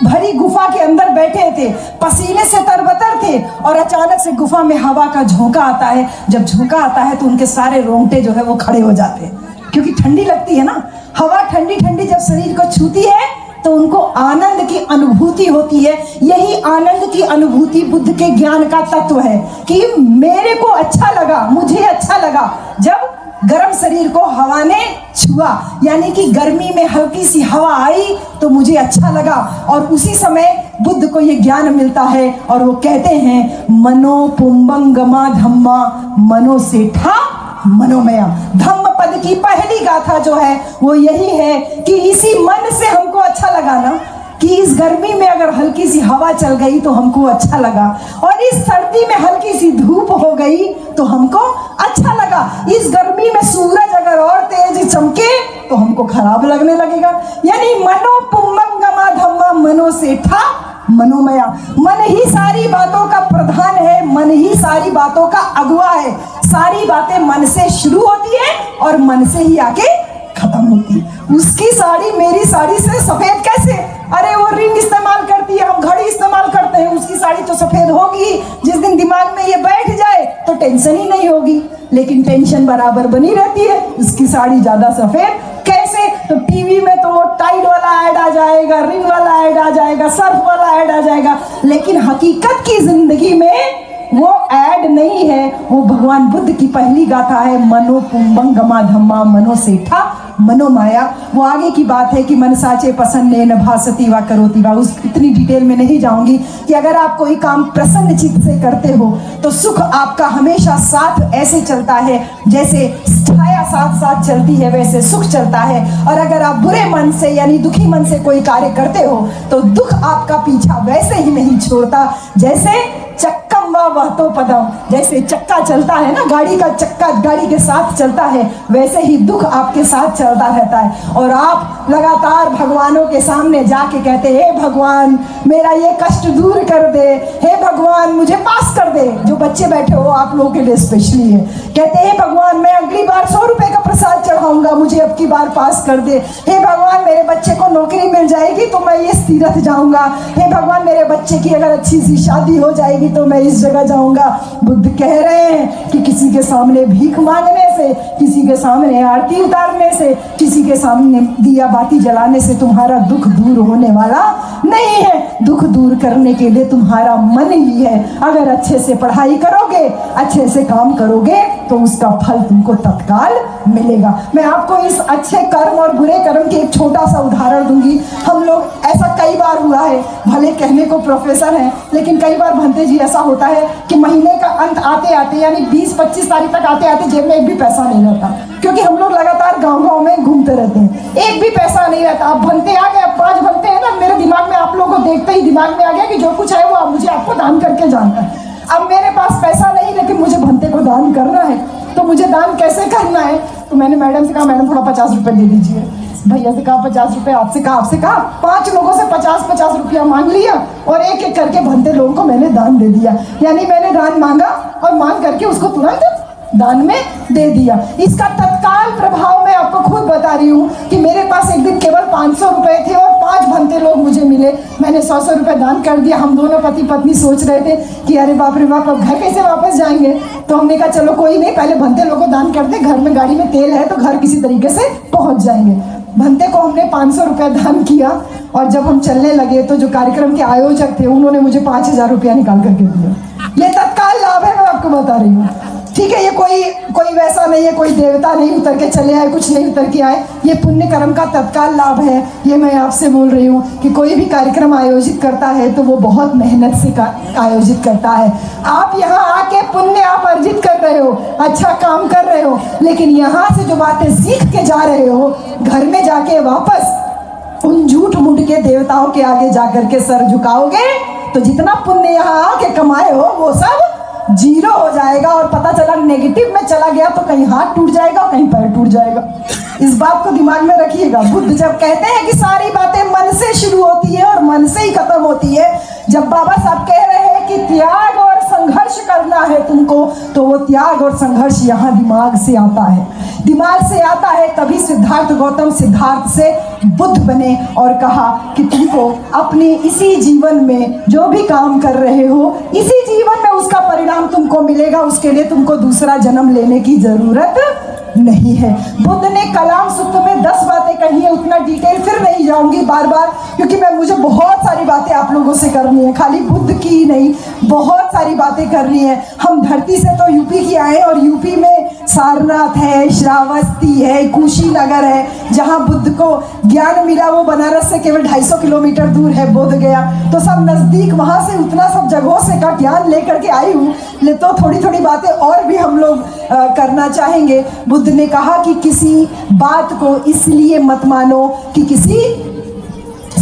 भरी गुफा के अंदर बैठे थे, पसीने से तरबतर थे, और अचानक से गुफा में हवा का झोंका आता है। जब झोंका आता है तो उनके सारे रोंगटे जो है वो खड़े हो जाते हैं, क्योंकि ठंडी लगती है ना। हवा ठंडी ठंडी जब शरीर को छूती है तो उनको आनंद की अनुभूति होती है। यही आनंद की अनुभूति बुद्ध के ज्ञान का तत्व है कि मेरे को अच्छा लगा, मुझे अच्छा लगा जब गर्म शरीर को हवा ने छुआ, यानी कि गर्मी में हल्की सी हवा आई तो मुझे अच्छा लगा। और उसी समय बुद्ध को ये ज्ञान मिलता है और वो कहते हैं मनो पुंबंगमा धम्मा मनो सेठा मनोमया। धम्म पद की पहली गाथा जो है वो यही है कि इसी मन से हमको अच्छा लगा ना, कि इस गर्मी में अगर हल्की सी हवा चल गई तो हमको अच्छा लगा, और इस सर्दी में हल्की सी धूप हो गई तो हमको अच्छा लगा। इस गर्मी में सूरज अगर और तेज चमके तो हमको खराब लगने लगेगा। यानी मनो पुंबंगमा धम्मा मनो सेठा मनोमया। मन ही सारी बातों का प्रधान है, मन ही सारी बातों का अगुआ है। सारी बातें मन से शुरू होती है और मन से ही आके खत्म होती है। उसकी साड़ी मेरी साड़ी से सफेद कैसे? अरे वो रिंग इस्तेमाल करती है, हम घड़ी इस्तेमाल करते हैं, उसकी साड़ी तो सफेद होगी। जिस दिन दिमाग में ये बैठ जाए तो टेंशन ही नहीं होगी, लेकिन टेंशन बराबर बनी रहती है। उसकी साड़ी ज्यादा सफेद कैसे? तो टीवी में तो वो टाइड वाला ऐड आ जाएगा, रिंग वाला ऐड आ जाएगा, सर्फ वाला ऐड आ जाएगा, लेकिन हकीकत की जिंदगी में वो ऐड नहीं है। वो भगवान बुद्ध की पहली गाथा है मनो पुंबंगमा धम्मा मनो सेठा मनोमाया। वो आगे की बात है कि मन साचे प्रसन्न न भासती वा करोति वा। उस इतनी डिटेल में नहीं जाऊंगी कि अगर आप कोई काम प्रसन्न चित्त से करते हो तो सुख आपका हमेशा साथ ऐसे चलता है जैसे छाया साथ साथ चलती है, वैसे सुख चलता है। और अगर आप बुरे मन से यानी दुखी मन से कोई कार्य करते हो तो दुख आपका पीछा वैसे ही नहीं छोड़ता जैसे चक्कम व वहतो पदम। जैसे चक्का चलता है ना, गाड़ी का चक्का गाड़ी के साथ चलता है, वैसे ही दुख आपके साथ चलता रहता है। और आप लगातार भगवानों के सामने जाके कहते हे भगवान मेरा ये कष्ट दूर कर दे, हे भगवान मुझे पास कर दे। जो बच्चे बैठे हो आप लोगों के लिए स्पेशली है, कहते हे भगवान मैं अगली बार 100 रुपए का प्रसाद चढ़ाऊंगा, मुझे अब की बार पास कर दे। हे भगवान मेरे बच्चे को नौकरी मिल जाएगी तो मैं इस तीर्थ जाऊंगा। हे भगवान मेरे बच्चे की अगर अच्छी सी शादी हो जाएगी तो मैं इस जगह जाऊंगा। बुद्ध कह रहे हैं कि किसी के सामने भीख मांगने से, किसी के सामने आरती उतारने से, किसी के सामने दिया बाती जलाने से तुम्हारा दुख दूर होने वाला नहीं है। दुख दूर करने के लिए तुम्हारा मन ही है। अगर अच्छे से पढ़ाई करोगे, अच्छे से काम करोगे तो उसका फल तुमको तत्काल मिलेगा। मैं आपको इस अच्छे कर्म और बुरे कर्म के एक छोटा सा उदाहरण दूंगी। हम लोग ऐसा कई बार हुआ है, भले कहने को प्रोफेसर हैं लेकिन कई बार भंते जी ऐसा होता है कि महीने का अंत आते आते यानी 20-25 तारीख तक आते आते जेब में एक भी पैसा नहीं रहता, क्योंकि हम लोग लगातार गांव-गांव में घूमते रहते हैं, एक भी पैसा नहीं रहता। अब भंते आ गए, अब 5 भंते हैं ना, मेरे दिमाग में आप लोगों को देखते ही दिमाग में आ गया कि जो कुछ है वो मुझे आपको दान करके जाना है। अब मेरे पास पैसा नहीं लेकिन मुझे भंते को दान करना है, तो मुझे दान कैसे करना है? तो मैंने मैडम से कहा मैडम थोड़ा 50 रुपए दे दीजिए। भैया से कहा 50 रुपए, आपसे कहा 5 लोगों से 50-50 रुपया मांग लिया और एक एक करके भंते लोगों को मैंने दान दे दिया। यानी मैंने दान मांगा और मांग करके उसको तुरंत दान में दे दिया। इसका तत्काल प्रभाव मैं आपको खुद बता रही हूँ कि मेरे पास एक दिन केवल 500 रुपए थे और 5 भंते लोग मुझे मिले। मैंने 100 रुपए दान कर दिया। हम दोनों पति पत्नी सोच रहे थे कि अरे बाप रे बाप अब घर कैसे वापस जाएंगे, तो हमने कहा चलो कोई नहीं, पहले भंते लोगों को दान कर दे, घर में गाड़ी में तेल है तो घर किसी तरीके से पहुंच जाएंगे। भंते को हमने 500 रुपया दान किया और जब हम चलने लगे तो जो कार्यक्रम के आयोजक थे उन्होंने मुझे 5000 रुपया निकाल करके दिया। ये तत्काल लाभ है, मैं आपको बता रही हूँ। ठीक है, ये कोई वैसा नहीं है, कोई देवता नहीं उतर के चले आए, कुछ नहीं उतर के आए, ये पुण्य कर्म का तत्काल लाभ है। ये मैं आपसे बोल रही हूँ कि कोई भी कार्यक्रम आयोजित करता है तो वो बहुत मेहनत से आयोजित करता है। आप यहाँ आके पुण्य आप अर्जित कर रहे हो, अच्छा काम कर रहे हो, लेकिन यहाँ से जो बातें सीख के जा रहे हो घर में जाके वापस उन झूठ मूठ के देवताओं के आगे जाकर के सर झुकाओगे तो जितना पुण्य यहाँ आके कमाए हो वो सब जीरो हो जाएगा, और पता चला नेगेटिव में चला गया तो कहीं हाथ टूट जाएगा और कहीं पैर टूट जाएगा। इस बात को दिमाग में रखिएगा। बुद्ध जब कहते हैं कि सारी बातें मन से शुरू होती है और मन से ही खत्म होती है, जब बाबा साहब कह रहे हैं कि त्याग और संघर्ष करना है तुमको, तो वो त्याग और संघर्ष यहाँ दिमाग से आता है, दिमाग से आता है। तभी सिद्धार्थ गौतम सिद्धार्थ से बुद्ध बने और कहा कि तुमको अपने इसी जीवन में जो भी काम कर रहे हो, इसी जीवन में उसका परिणाम तुमको मिलेगा, उसके लिए तुमको दूसरा जन्म लेने की जरूरत नहीं है। बुद्ध ने कलाम सूत्र में 10 बातें कही है, उतना डिटेल फिर नहीं जाऊंगी बार बार, क्योंकि मुझे बहुत सारी बातें आप लोगों से करनी है, खाली बुद्ध की ही नहीं, बहुत सारी बातें करनी है। हम धरती से तो यूपी की आए और यूपी में सारनाथ है, श्रावस्ती है, कुशीनगर है, जहाँ बुद्ध को ज्ञान मिला वो बनारस से केवल 250 किलोमीटर दूर है बोध गया, तो सब नज़दीक, वहाँ से उतना सब जगहों से का ज्ञान लेकर के आई हूँ। ले तो थोड़ी थोड़ी बातें और भी हम लोग करना चाहेंगे। बुद्ध ने कहा कि किसी बात को इसलिए मत मानो कि किसी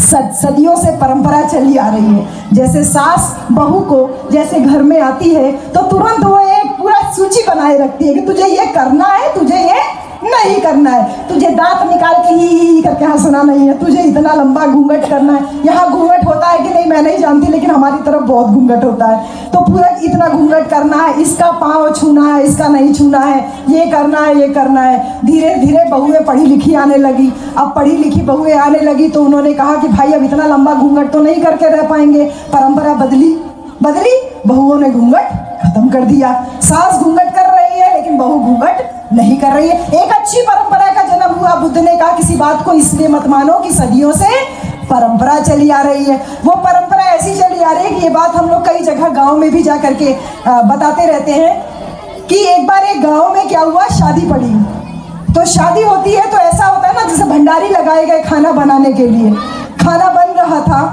सदियों से परंपरा चली आ रही है। जैसे सास बहू को जैसे घर में आती है तो तुरंत वो एक पूरा सूची बनाए रखती है कि तुझे ये करना है, तुझे ये नहीं करना है, तुझे दांत निकाल के ही करके हंसना नहीं है, तुझे इतना लंबा घूंघट करना है। यहाँ घूंघट होता है कि नहीं मैं नहीं जानती, लेकिन हमारी तरफ बहुत घूंघट होता है, तो पूरा इतना घूंघट करना है, इसका पाँव छूना है, इसका नहीं छूना है, ये करना है, ये करना है। धीरे धीरे बहुएं पढ़ी लिखी आने लगी। अब पढ़ी लिखी बहुएं आने लगी तो उन्होंने कहा कि भाई अब इतना लंबा घूंघट तो नहीं करके रह पाएंगे, परंपरा बदली, बहुओं ने घूंघट खत्म कर दिया। सास घूंघट कर रही है लेकिन बहू घूंघट नहीं कर रही है। एक अच्छी परंपरा का जन्म हुआ। बुद्ध ने कहा किसी बात को इसलिए मत मानो कि सदियों से परंपरा चली आ रही है। वो परंपरा ऐसी चली आ रही है कि ये बात हम लोग कई जगह गांव में भी जा करके बताते रहते हैं कि एक बार एक गांव में क्या हुआ, शादी पड़ी। तो शादी होती है तो ऐसा होता है ना, जैसे भंडारी लगाए गए खाना बनाने के लिए, खाना बन रहा था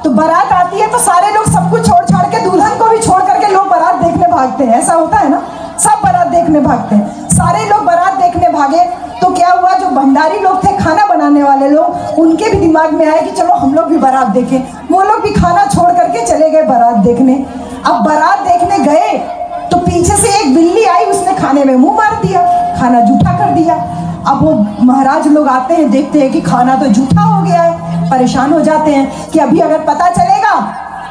तो बारात आती है तो सारे लोग सब कुछ छोड़ छाड़ के, दुल्हन को भी छोड़ करके लोग बारात देखने भागते हैं। ऐसा होता है ना, सब बारात देखने भागते हैं। सारे लोग बारात देखने भागे तो क्या हुआ, जो भंडारी लोग थे, खाना बनाने वाले लोग, उनके भी दिमाग में आया कि चलो हम लोग भी बारात देखें। वो लोग भी खाना छोड़ करके चले गए बारात देखने। अब बारात देखने गए तो पीछे से एक बिल्ली आई, उसने खाने में मुंह मार दिया, खाना जूठा कर दिया। अब वो महाराज लोग आते हैं, देखते हैं कि खाना तो जूठा हो गया है, परेशान हो जाते हैं कि अभी अगर पता चलेगा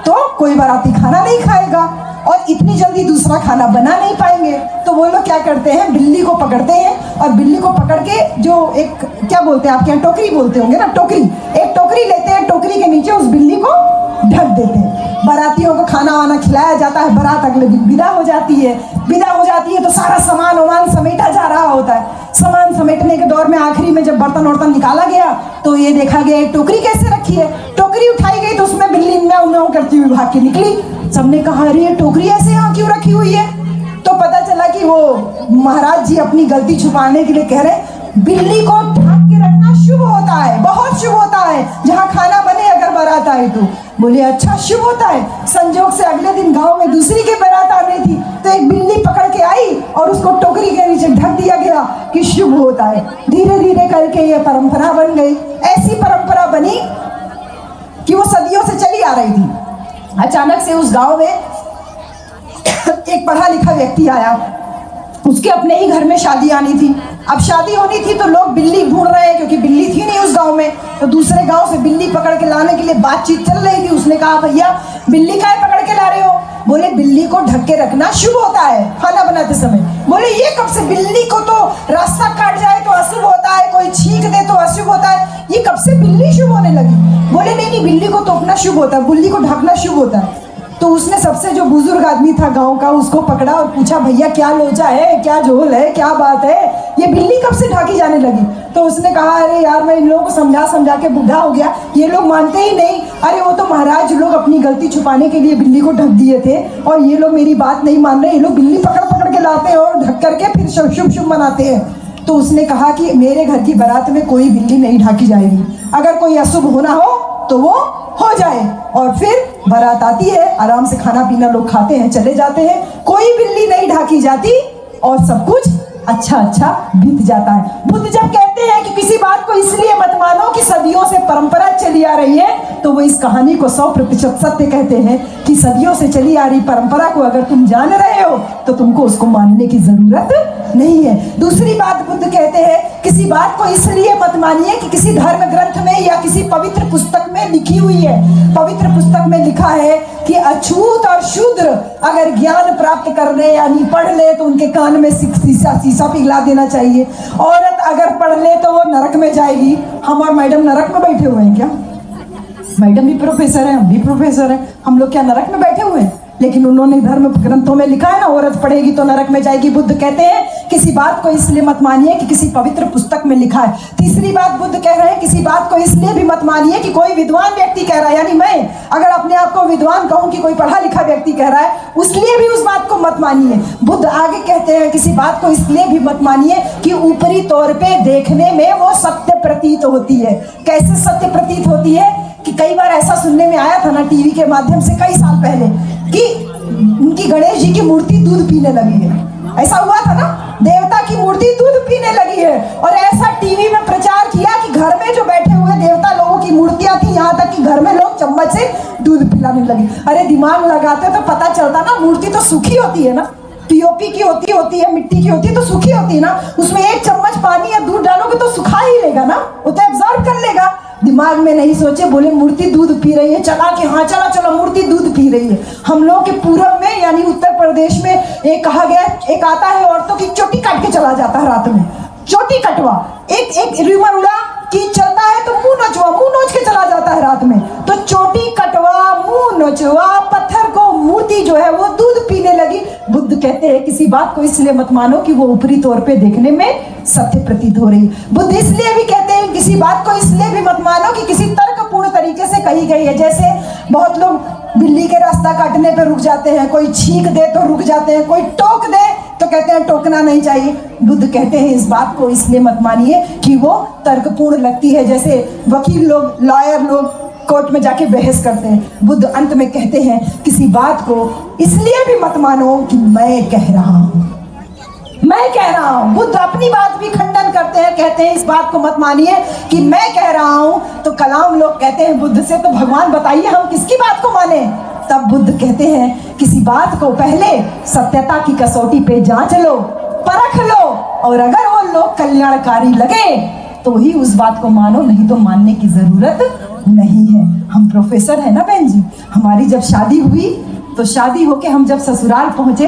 तो कोई बाराती खाना नहीं खाएगा और इतनी जल्दी दूसरा खाना बना नहीं पाएंगे। तो वो लोग क्या करते हैं, बिल्ली को पकड़ते हैं और बिल्ली को पकड़ के, जो एक क्या बोलते हैं आपके यहाँ, टोकरी बोलते होंगे ना, टोकरी, एक टोकरी लेते हैं, टोकरी के नीचे उस बिल्ली को ढक देते हैं। बारातियों को खाना वाना खिलाया जाता है, बारात अगले दिन विदा हो जाती है। विदा हो जाती है तो सारा सामान वामान समेटा जा रहा होता है। सामान समेटने के दौर में आखिरी में जब बर्तन वर्तन निकाला गया तो ये देखा गया टोकरी कैसे रखी है। टोकरी उठाई गई तो उसमें बिल्ली म्याऊं म्याऊं करती हुई भाग के निकली। सबने कहा अरे ये टोकरी ऐसे यहाँ क्यों रखी हुई है? तो पता चला कि वो महाराज जी अपनी गलती छुपाने के लिए कह रहे बिल्ली को ढक के रखना शुभ होता है, बहुत शुभ होता है, जहाँ खाना बने अगर बारात आए तो। बोले अच्छा शुभ होता है। संजोग से अगले दिन गांव में दूसरी की बारात आनी थी तो एक बिल्ली पकड़ के आई और उसको टोकरी के नीचे ढक दिया गया कि शुभ होता है। धीरे धीरे करके ये परंपरा बन गई। ऐसी परंपरा बनी कि वो सदियों से चली आ रही थी। अचानक से उस गांव में एक पढ़ा लिखा व्यक्ति आया, उसके अपने ही घर में शादी आनी थी। अब शादी होनी थी तो लोग बिल्ली ढूंढ रहे हैं, क्योंकि बिल्ली थी नहीं उस गांव में, तो दूसरे गांव से बिल्ली पकड़ के लाने के लिए बातचीत चल रही थी। उसने कहा भैया बिल्ली काहे पकड़ के ला रहे हो? बोले बिल्ली को ढक के रखना शुभ होता है खाना बनाते समय। बोले ये कब से? बिल्ली को तो रास्ता काट जाए तो अशुभ होता है, कोई छींक दे तो अशुभ होता है, ये कब से बिल्ली शुभ होने लगी? बोले नहीं नहीं, बिल्ली को तोपना शुभ होता है, बिल्ली को ढकना शुभ होता है। तो उसने सबसे जो बुजुर्ग आदमी था गांव का, उसको पकड़ा और पूछा भैया क्या लोचा है, क्या झोल है, क्या बात है, ये बिल्ली कब से ढाकी जाने लगी? तो उसने कहा अरे यार मैं इन लोगों को समझा समझा के बुढ़ा हो गया, ये लोग मानते ही नहीं। अरे वो तो महाराज लोग अपनी गलती छुपाने के लिए बिल्ली को ढक दिए थे और ये लोग मेरी बात नहीं मान रहे, ये लोग बिल्ली पकड़ पकड़ के लाते हैं और ढक करके फिर शुभ शुभ मनाते हैं। तो उसने कहा कि मेरे घर की बारात में कोई बिल्ली नहीं ढाकी जाएगी, अगर कोई अशुभ होना हो तो वो हो जाए। और फिर बारात आती है, आराम से खाना पीना लोग खाते हैं, चले जाते हैं, कोई बिल्ली नहीं ढाकी जाती और सब कुछ अच्छा बीत जाता है। बुद्ध जब कहते हैं कि किसी बात को इसलिए मत मानो कि सदियों से परंपरा चली आ रही है, तो वो इस कहानी को 100% सत्य कहते हैं कि सदियों से चली आ रही परंपरा को अगर तुम जान रहे हो तो तुमको उसको मानने की जरूरत नहीं है। दूसरी बात बुद्ध कहते हैं किसी बात को इसलिए मत मानिए कि किसी धर्म ग्रंथ में या किसी पवित्र पुस्तक में लिखी हुई है। पवित्र पुस्तक में लिखा है कि अछूत और शूद्र अगर ज्ञान प्राप्त कर ले यानी पढ़ ले तो उनके कान में शीशा पिघला देना चाहिए। औरत अगर पढ़ ले तो वो नरक में जाएगी। हम और मैडम नरक में बैठे हुए हैं क्या? मैडम भी प्रोफेसर है, हम भी प्रोफेसर है, हम लोग क्या नरक में बैठे हुए हैं? लेकिन उन्होंने धर्म ग्रंथों में लिखा है ना, औरत पढ़ेगी तो नरक में जाएगी। बुद्ध कहते हैं किसी बात को इसलिए मत मानिए कि किसी पवित्र पुस्तक में लिखा है। तीसरी बात बुद्ध कह रहे हैं किसी बात को इसलिए भी मत मानिए कि कोई विद्वान व्यक्ति कह रहा है, यानी मैं अगर अपने आप को विद्वान कहूं कि कोई पढ़ा लिखा व्यक्ति कह रहा है, उसलिए भी उस बात को मत मानिए। बुद्ध आगे कहते हैं किसी बात को इसलिए भी मत मानिए कि ऊपरी तौर पे देखने में वो सत्य प्रतीत होती है। कैसे सत्य प्रतीत होती है कि कई बार ऐसा सुनने में आया था ना टीवी के माध्यम से कई साल पहले कि उनकी गणेश जी की मूर्ति दूध पीने लगी है। ऐसा हुआ था ना, देवता की मूर्ति दूध पीने लगी है। और ऐसा टीवी में प्रचार किया कि घर में जो बैठे हुए देवता लोगों की मूर्तियां थी, यहाँ तक कि घर में लोग चम्मच से दूध पिलाने लगे। अरे दिमाग लगाते तो पता चलता ना, मूर्ति तो सूखी होती है ना, पीओपी की होती है, मिट्टी की होती है तो सूखी होती है ना, उसमें एक चम्मच पानी या दूध डालोगे तो सुखा ही लेगा ना, वो तो एब्जॉर्ब कर लेगा। दिमाग में नहीं सोचे, बोले मूर्ति दूध पी रही है, चला कि हाँ चलो मूर्ति दूध पी रही है। हम लोग के पूरब में यानी उत्तर प्रदेश में एक कहा गया, एक आता है औरतों की चोटी काट के चला जाता है रात में, चोटी कटवा, एक रूमर उड़ा कि चलता है तो मुंह नोच के चला जाता है रात में। तो चोटी कटवा, मुंह नोचवा, पत्थर को मूर्ति जो है वो दूध पीने लगी। बुद्ध कहते हैं किसी बात को इसलिए मत मानो कि वो ऊपरी तौर पे देखने में सत्य प्रतीत हो रही। बुद्ध इसलिए भी कहते हैं किसी बात को इसलिए भी मत मानो कि किसी तर्कपूर्ण तरीके से कही गई है। जैसे बहुत लोग बिल्ली के रास्ता काटने पे रुक जाते हैं, कोई छींक दे तो रुक जाते हैं, कोई टोक दे तो कहते हैं टोकना नहीं चाहिए। बुद्ध कहते हैं इस बात को इसलिए मत मानिए कि वो तर्कपूर्ण लगती है। जैसे वकील लोग, लॉयर लोग कोर्ट में जाके बहस करते हैं। बुद्ध अंत में कहते हैं किसी बात को इसलिए भी मत मानो कि मैं कह रहा हूं, मैं कह रहा हूं। बुद्ध अपनी बात भी खंडन करते हैं, कहते हैं इस बात को मत मानिए कि मैं कह रहा हूं। तो कलाम लोग कहते हैं बुद्ध से, तो भगवान बताइए हम किसकी बात को माने? तब बुद्ध कहते हैं किसी बात को पहले सत्यता की कसौटी पे जांच लो, परख लो, और अगर वो लोग कल्याणकारी लगे तो ही उस बात को मानो, नहीं तो मानने की जरूरत नहीं है। हम प्रोफेसर है ना बहन जी, हमारी जब शादी हुई तो शादी होके हम जब ससुराल पहुंचे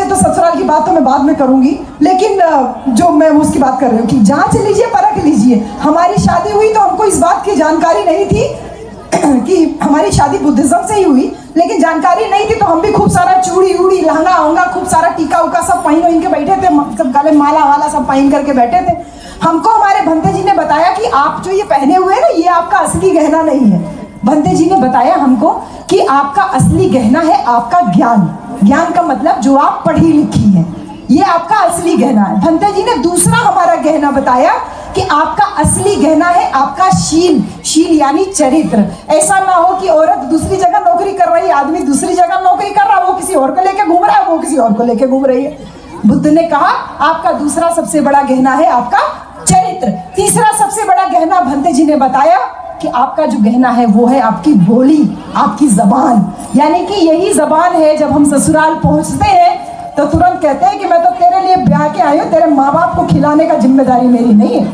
तो ससुराल की बात तो मैं बाद में करूंगी, लेकिन जो मैं उसकी बात कर रही हूँ कि जांच लीजिए, परख लीजिए। हमारी शादी हुई तो हमको इस बात की जानकारी नहीं थी कि हमारी शादी बुद्धिज्म से ही हुई, लेकिन जानकारी नहीं थी तो हम भी खूब सारा चूड़ी उड़ी, लहंगा होंगा, खूब सारा टीका उका सब पहन के बैठे थे, सब गले माला वाला सब पहन करके बैठे थे। हमको हमारे भंते जी ने बताया कि आप जो ये पहने हुए हैं ना, ये आपका असली गहना नहीं है। भंते जी ने बताया हमको कि आपका असली गहना है आपका ज्ञान। ज्ञान का मतलब जो आप पढ़ी लिखी है, ये आपका असली गहना है। भंते जी ने दूसरा हमारा गहना बताया कि आपका असली गहना है आपका शील। शील यानी चरित्र। ऐसा ना हो कि औरत दूसरी जगह नौकरी कर रही है, आदमी दूसरी जगह नौकरी कर रहा है, वो किसी और को लेके घूम रहा है, वो किसी और को लेके घूम रही है। बुद्ध ने कहा आपका दूसरा सबसे बड़ा गहना है आपका चरित्र। तीसरा सबसे बड़ा गहना भंते जी ने बताया कि आपका जो गहना है वो है आपकी बोली, आपकी जबान। यानी कि यही जबान है जब हम ससुराल पहुंचते हैं तो तुरंत कहते हैं कि मैं तो तेरे लिए ब्याह के आई हूँ, तेरे माँ बाप को खिलाने का जिम्मेदारी मेरी नहीं है।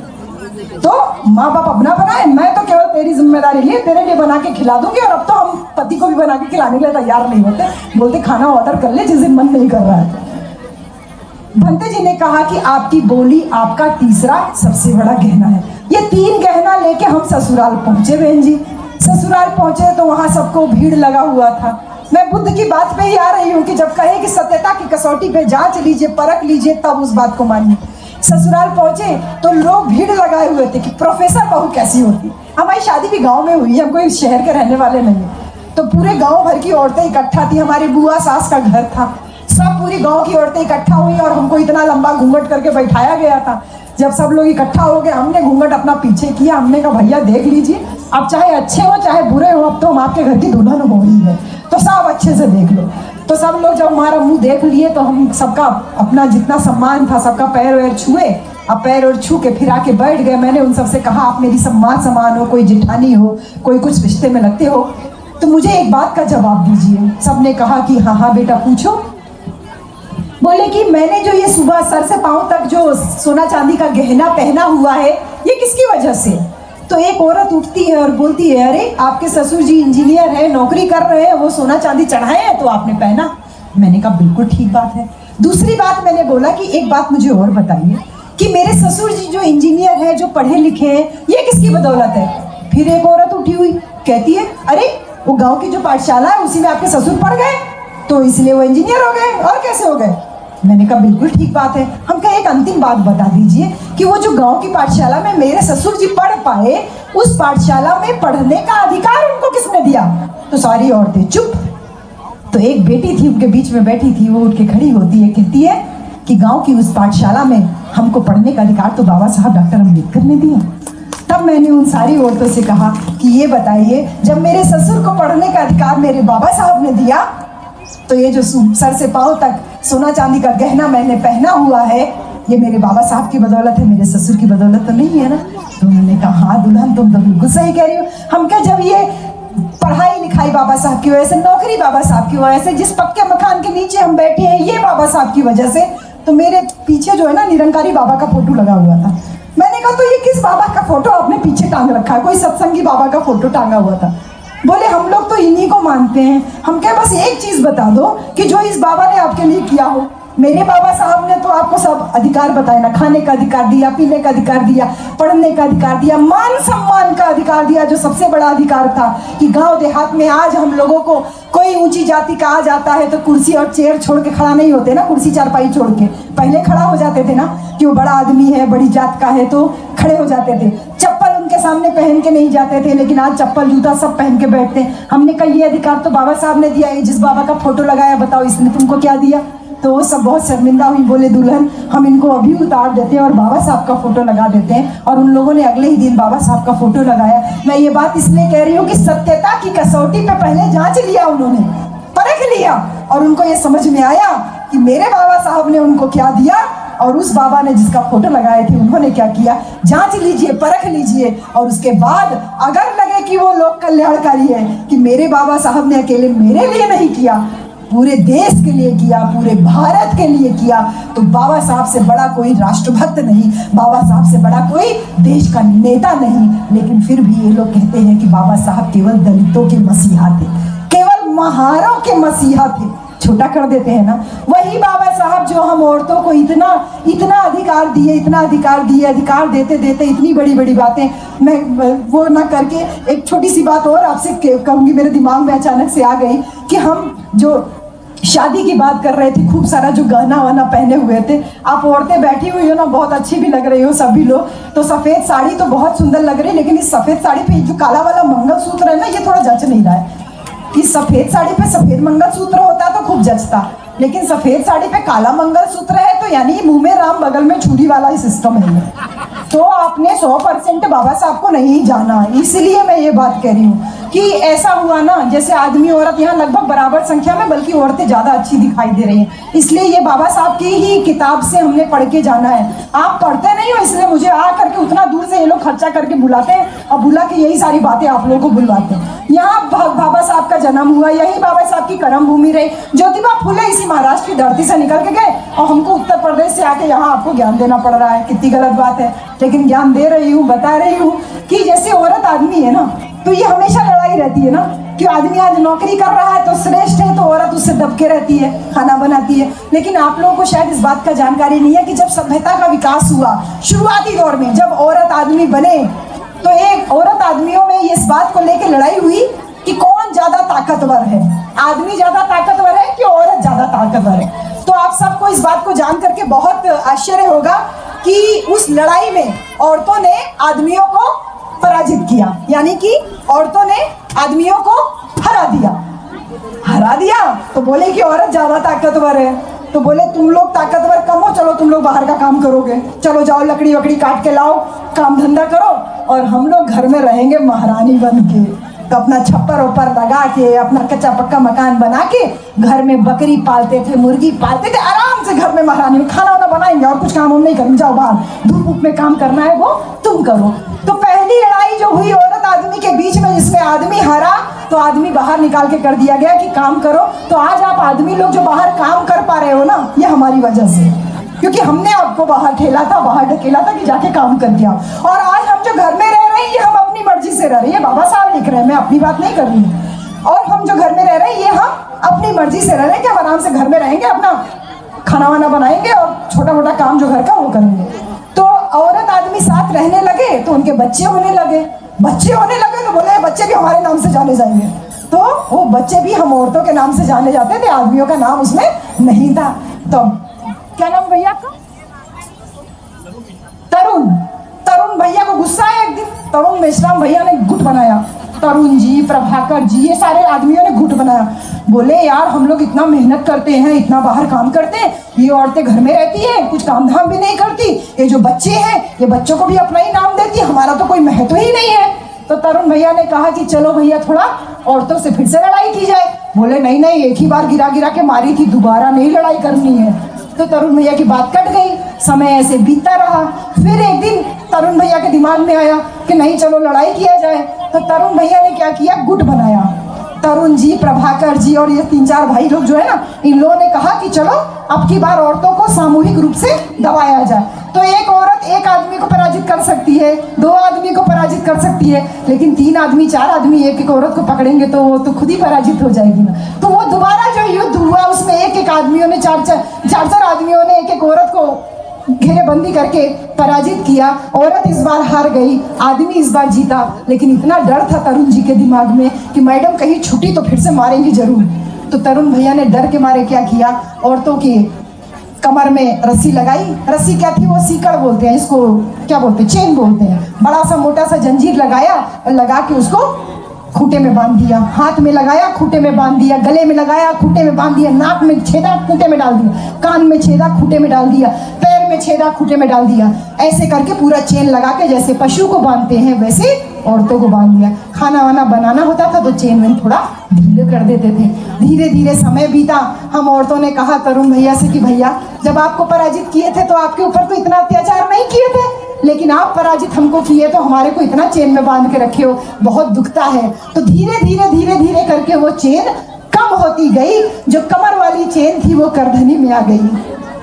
तो माँ बाप अपना बनाए, मैं तो केवल तेरी जिम्मेदारी लिए तेरे लिए बना के खिला दूंगी। और अब तो हम पति को भी बना के खिलाने के लिए तैयार नहीं होते, बोलते खाना ऑर्डर कर ले जिस दिन मन नहीं कर रहा है। भंते जी ने कहा कि आपकी बोली आपका तीसरा सबसे बड़ा गहना है। ये तीन गहना लेके हम ससुराल पहुंचे बहन जी। ससुराल पहुंचे तो वहां सबको भीड़ लगा हुआ था। मैं बुद्ध की बात पे ही आ रही हूँ कि जब कहे कि सत्यता की कसौटी पे जांच लीजिए, परख लीजिए, तब उस बात को मानिए। ससुराल पहुंचे तो लोग भीड़ लगाए हुए थे कि प्रोफेसर बहू कैसी होती। हमारी शादी भी गांव में हुई है, हम कोई शहर के रहने वाले नहीं है। तो पूरे गांव भर की औरतें इकट्ठा थी, हमारी बुआ सास का घर था, सब पूरी गांव की औरतें इकट्ठा हुई और हमको इतना लंबा घूंघट करके बैठाया गया था। जब सब लोग इकट्ठा हो गए, हमने घूंघट अपना पीछे किया। हमने कहा भैया देख लीजिए, अब चाहे अच्छे हो चाहे बुरे हो, अब तो हम आपके घर की दुल्हन हो ही है, तो सब अच्छे से देख लो। तो सब लोग जब हमारा मुंह देख लिए तो हम सबका अपना जितना सम्मान था सबका पैर वैर छुए। अब पैर और छू के फिर आके बैठ गए। मैंने उन सबसे कहा आप मेरी सम्मान समान हो, कोई जिठानी हो, कोई कुछ रिश्ते में लगते हो, तो मुझे एक बात का जवाब दीजिए। सबने कहा कि हाँ हाँ बेटा पूछो। बोले कि मैंने जो ये सुबह सर से पांव तक जो सोना चांदी का गहना पहना हुआ है ये किसकी वजह से? तो एक औरत उठती है और बोलती है अरे आपके ससुर जी इंजीनियर है, नौकरी कर रहे हैं, वो सोना चांदी चढ़ाए हैं तो आपने पहना। मैंने कहा बिल्कुल ठीक बात है। दूसरी बात मैंने बोला कि एक बात मुझे और बताइए कि मेरे ससुर जी जो इंजीनियर है, जो पढ़े लिखे हैं, ये किसकी बदौलत है? फिर एक औरत उठी हुई कहती है अरे वो गांव की जो पाठशाला है उसी में आपके ससुर पढ़ गए तो इसलिए वो इंजीनियर हो गए। और कैसे हो गए? मैंने कहा बिल्कुल ठीक बात है। हम कहा एक अंतिम बात बता दीजिए कि वो जो गांव की पाठशाला में मेरे ससुर जी पढ़ पाए, उस पाठशाला में पढ़ने का अधिकार उनको किसने दिया? तो सारी औरतें चुप। तो एक बेटी थी उनके बीच में बैठी थी, वो उठ के खड़ी होती है, कहती है कि गांव की उस पाठशाला में हमको पढ़ने का अधिकार तो बाबा साहब डॉक्टर अम्बेडकर ने दिया। तब मैंने उन सारी औरतों से कहा कि ये बताइए जब मेरे ससुर को पढ़ने का अधिकार मेरे बाबा साहब ने दिया तो ये जो सर से पांव तक सोना चांदी का गहना मैंने पहना हुआ है ये मेरे बाबा साहब की बदौलत है, मेरे ससुर की बदौलत तो नहीं है ना? तो उन्होंने कहा हाँ दुल्हन तुम तो बिल्कुल सही कह रही हो। हम क्या जब ये पढ़ाई लिखाई बाबा साहब की वजह से, नौकरी बाबा साहब की वजह से, जिस पक्के मकान के नीचे हम बैठे हैं ये बाबा साहब की वजह से, तो मेरे पीछे जो है ना निरंकारी बाबा का फोटो लगा हुआ था। मैंने कहा तो ये किस बाबा का फोटो आपने पीछे टांग रखा है? कोई सत्संगी बाबा का फोटो टांगा हुआ था। बोले हम लोग तो इन्हीं को मानते हैं। हम क्या बस एक चीज बता दो कि जो इस बाबा ने आपके लिए किया हो। मेरे बाबा साहब ने तो आपको सब अधिकार बताए ना, खाने का अधिकार दिया, पीने का अधिकार दिया, पढ़ने का अधिकार दिया, मान सम्मान का अधिकार दिया, जो सबसे बड़ा अधिकार था कि गांव देहात में आज हम लोगों को कोई ऊंची जाति का आ जाता है तो कुर्सी और चेयर छोड़ के खड़ा नहीं होते ना, कुर्सी चारपाई छोड़ के पहले खड़ा हो जाते थे ना कि वो बड़ा आदमी है, बड़ी जात का है, तो खड़े हो जाते थे। चप्पल उनके सामने पहन के नहीं जाते थे, लेकिन आज चप्पल जूता सब पहन के बैठते हैं। हमने कहा ये अधिकार तो बाबा साहब ने दिया है। जिस बाबा का फोटो लगाया बताओ इसने तुमको क्या दिया? तो वो सब बहुत शर्मिंदा हुई, बोले दुल्हन हम इनको अभी उतार देते हैं और बाबा साहब का फोटो लगा देते हैं। और उन लोगों ने अगले ही दिन बाबा साहब का फोटो लगाया। मैं ये बात इसलिए कह रही हूँ कि सत्यता की कसौटी पे पहले जांच लिया, उन्होंने परख लिया और उनको ये समझ में आया कि मेरे बाबा साहब ने उनको क्या दिया और उस बाबा ने जिसका फोटो लगाए थे उन्होंने क्या किया। जांच लीजिए, परख लीजिए और उसके बाद अगर लगे कि वो लोक कल्याणकारी है कि मेरे बाबा साहब ने अकेले मेरे लिए नहीं किया, पूरे देश के लिए किया, पूरे भारत के लिए किया, तो बाबा साहब से बड़ा कोई राष्ट्रभक्त नहीं, बाबा साहब से बड़ा कोई देश का नेता नहीं। लेकिन फिर भी ये लोग कहते हैं कि बाबा साहब केवल दलितों के मसीहा थे, केवल महारों के मसीहा थे। छोटा कर देते हैं ना। वही बाबा साहब जो हम औरतों को इतना इतना अधिकार दिए, इतना अधिकार दिए, अधिकार देते देते इतनी बड़ी बड़ी बातें मैं वो ना करके एक छोटी सी बात और आपसे कहूँगी, मेरे दिमाग में अचानक से आ गई कि हम जो शादी की बात कर रहे थे, खूब सारा जो गहना वाना पहने हुए थे। आप औरतें बैठी हुई हो ना, बहुत अच्छी भी लग रही हो सभी लोग, तो सफेद साड़ी तो बहुत सुंदर लग रही है, लेकिन इस सफेद साड़ी पे जो काला वाला मंगलसूत्र है ना, ये थोड़ा जच नहीं रहा है। कि सफेद साड़ी पे सफेद मंगलसूत्र होता तो खूब जचता, लेकिन सफेद साड़ी पे काला मंगलसूत्र है तो यानी मुंह में राम बगल में छुरी वाला ही सिस्टम है। तो आपने 100% बाबा साहब को नहीं जाना, इसलिए मैं ये बात कह रही हूँ कि ऐसा हुआ ना जैसे आदमी औरत यहाँ लगभग बराबर संख्या में, बल्कि औरतें ज्यादा अच्छी दिखाई दे रही हैं। इसलिए ये बाबा साहब की ही किताब से हमने पढ़ के जाना है। आप पढ़ते नहीं हो, इसलिए मुझे आ करके उतना दूर से ये लोग खर्चा करके बुलाते हैं और बुला के यही सारी बातें आप लोगों को बुलवाते हैं। यहाँ बाबा साहब का जन्म हुआ, यही बाबा साहब की कर्म भूमि रही। ज्योतिबा फुले इसी महाराष्ट्र की धरती से निकल के गए और हमको उत्तर प्रदेश से आके यहाँ आपको ज्ञान देना पड़ रहा है। कितनी गलत बात है, लेकिन ज्ञान दे रही हूँ, बता रही हूँ कि जैसे औरत आदमी है ना, तो ये हमेशा लड़ाई रहती है ना कि आदमी आज नौकरी कर रहा है तो श्रेष्ठ है, तो औरत उससे दबके रहती है, खाना बनाती है। लेकिन आप लोगों को शायद इस बात का जानकारी नहीं है कि जब सभ्यता का विकास हुआ शुरुआती दौर में, जब औरत आदमी बने, तो एक औरत आदमियों में इस बात को लेकर लड़ाई हुई कि कौन ज्यादा ताकतवर है, आदमी ज्यादा ताकतवर है कि औरत ज्यादा ताकतवर है। तो आप सबको इस बात को जान करके बहुत आश्चर्य होगा कि उस लड़ाई में औरतों ने आदमियों को पराजित किया, यानी कि औरतों ने आदमियों को हरा दिया। तो बोले कि औरत ज्यादा ताकतवर है, तो बोले तुम लोग ताकतवर कम हो, चलो तुम लोग बाहर का काम करोगे, चलो जाओ लकड़ी वकड़ी काट के लाओ, काम धंधा करो और हम लोग घर में रहेंगे महारानी बन के। तो अपना छप्पर ऊपर लगा के अपना कच्चा पक्का मकान बना के घर में बकरी पालते थे, मुर्गी पालते थे, आराम से घर में महारानी में खाना वाना बनाएंगे और कुछ काम हम नहीं करेंगे, जाओ बाहर धूप में काम करना है वो तुम करो। तो पहली लड़ाई जो हुई औरत आदमी के बीच में, जिसमें आदमी हारा तो आदमी बाहर निकाल के कर दिया गया कि काम करो। तो आज आप आदमी लोग जो बाहर काम कर पा रहे हो ना, ये हमारी वजह से, क्योंकि हमने आपको बाहर ठेला था, बाहर ढकेला था कि जाके काम कर दिया। और आज हम जो घर में रह रहे हैं ये हम अपनी मर्जी से रह रहे हैं, बाबा साहब लिख रहे हैं, मैं अपनी बात नहीं कर रही हूँ। और हम जो घर में रह रहे हैं ये हम अपनी मर्जी से रह रहे हैं कि हम आराम से घर में रहेंगे, अपना खाना वाना बनाएंगे और छोटा मोटा काम जो घर का वो करेंगे। तो औरत आदमी साथ रहने लगे तो उनके बच्चे होने लगे, तो बोले बच्चे भी हमारे नाम से जाने जाएंगे। तो वो बच्चे भी हम औरतों के नाम से जाने जाते थे, आदमियों का नाम उसमें नहीं था। तो क्या नाम भैया आपका? तरुण भैया को गुस्सा आया एक दिन, तरुण मेश्राम भैया ने गुट बनाया, तरुण जी, प्रभाकर जी, ये सारे आदमियों ने गुट बनाया। बोले यार हम लोग इतना मेहनत करते हैं, इतना बाहर काम करते हैं, ये औरतें घर में रहती हैं, कुछ काम धाम भी नहीं करती, ये जो बच्चे हैं ये बच्चों को भी अपना ही नाम देती है, हमारा तो कोई महत्व ही नहीं है। तो तरुण भैया ने कहा कि चलो भैया थोड़ा औरतों से फिर से लड़ाई की जाए। बोले नहीं, एक ही बार गिरा के मारी थी, दोबारा नहीं लड़ाई करनी है। तो तरुण भैया की बात कट गई, समय ऐसे बीतता रहा। फिर एक दिन तरुण भैया के दिमाग में आया कि नहीं चलो लड़ाई किया जाए। तो तरुण भैया ने क्या किया, गुट बनाया। तरुण जी, प्रभाकर जी और ये 3-4 भाई लोग जो है ना, इन लोगों ने कहा कि चलो अब की बार औरतों को सामूहिक रूप से दबाया जाए। तो एक औरत एक आदमी को पराजित कर सकती है, 2 आदमी को पराजित कर सकती है, लेकिन 3 आदमी 4 आदमी एक औरत को पकड़ेंगे तो वो तो खुद ही पराजित हो जाएगी ना। तो वो दोबारा जो युद्ध हुआ उसमें एक आदमियों ने 4 आदमियों ने एक औरत को घेरेबंदी करके पराजित किया। औरत इस बार हार गई, आदमी इस बार जीता। लेकिन इतना डर था तरुण जी के दिमाग में कि मैडम कहीं छुट्टी तो फिर से मारेंगी जरूर। तो तरुण भैया ने डर के मारे क्या किया, औरतों की कमर में रस्सी लगाई। रस्सी क्या थी, वो सीकड़ बोलते हैं इसको, क्या बोलते हैं, चेन बोलते हैं। बड़ा सा मोटा सा जंजीर लगाया और लगा के उसको खूंटे में बांध दिया। हाथ में लगाया, खूंटे में बांध दिया, गले में लगाया, खूंटे में बांध दिया, नाक में छेदा, खूंटे में डाल दिया, कान में छेदा, खूंटे में डाल दिया, पैर में छेदा, खूंटे में डाल दिया। ऐसे करके पूरा चेन लगा के जैसे पशु को बांधते हैं वैसे औरतों को बांध दिया। खाना वाना बनाना होता था तो चेन में थोड़ा ढीले कर देते थे। धीरे धीरे समय बीता। हम औरतों ने कहा तरुण भैया से कि भैया जब आपको पराजित किए थे तो आपके ऊपर तो इतना अत्याचार नहीं किए थे, लेकिन आप पराजित हमको किए तो हमारे को इतना चेन में बांध के रखे हो, बहुत दुखता है। तो धीरे धीरे करके वो चेन कम होती गई। जो कमर वाली चेन थी वो करधनी में आ गई,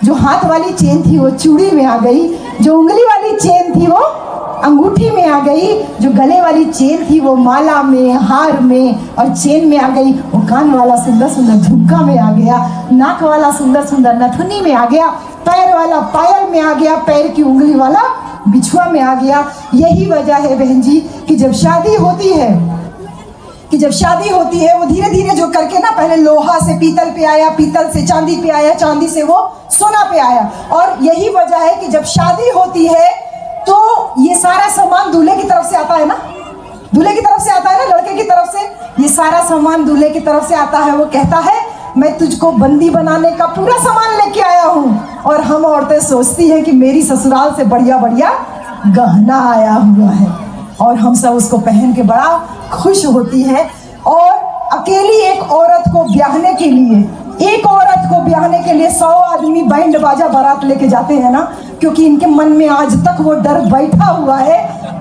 जो हाथ वाली चेन थी वो चूड़ी में आ गई, जो उंगली वाली चेन थी वो अंगूठी में आ गई, जो गले वाली चेन थी वो माला में, हार में और चेन में आ गई। वो कान वाला सुंदर सुंदर झुमका में आ गया, नाक वाला सुंदर सुंदर नथुनी में आ गया, पैर वाला पायल में आ गया, पैर की उंगली वाला बिछुआ में आ गया। यही वजह है बहन जी कि जब शादी होती है वो धीरे धीरे जो करके ना, पहले लोहा से पीतल पे आया, पीतल से चांदी पे आया, चांदी से वो सोना पे आया। और यही वजह है कि जब शादी होती है तो ये सारा सामान दूल्हे की तरफ से आता है ना, दूल्हे की तरफ से आता है ना, लड़के की तरफ से ये सारा सामान दूल्हे की तरफ से आता है। वो कहता है मैं तुझको बंदी बनाने का पूरा सामान लेके आया हूँ। और हम औरतें सोचती हैं कि मेरी ससुराल से बढ़िया बढ़िया गहना आया हुआ है, और हम सब उसको पहन के बड़ा खुश होती है। और अकेली एक औरत को ब्याहने के लिए, 100 आदमी बैंड बाजा बारात लेके जाते हैं ना, क्योंकि इनके मन में आज तक वो डर बैठा हुआ है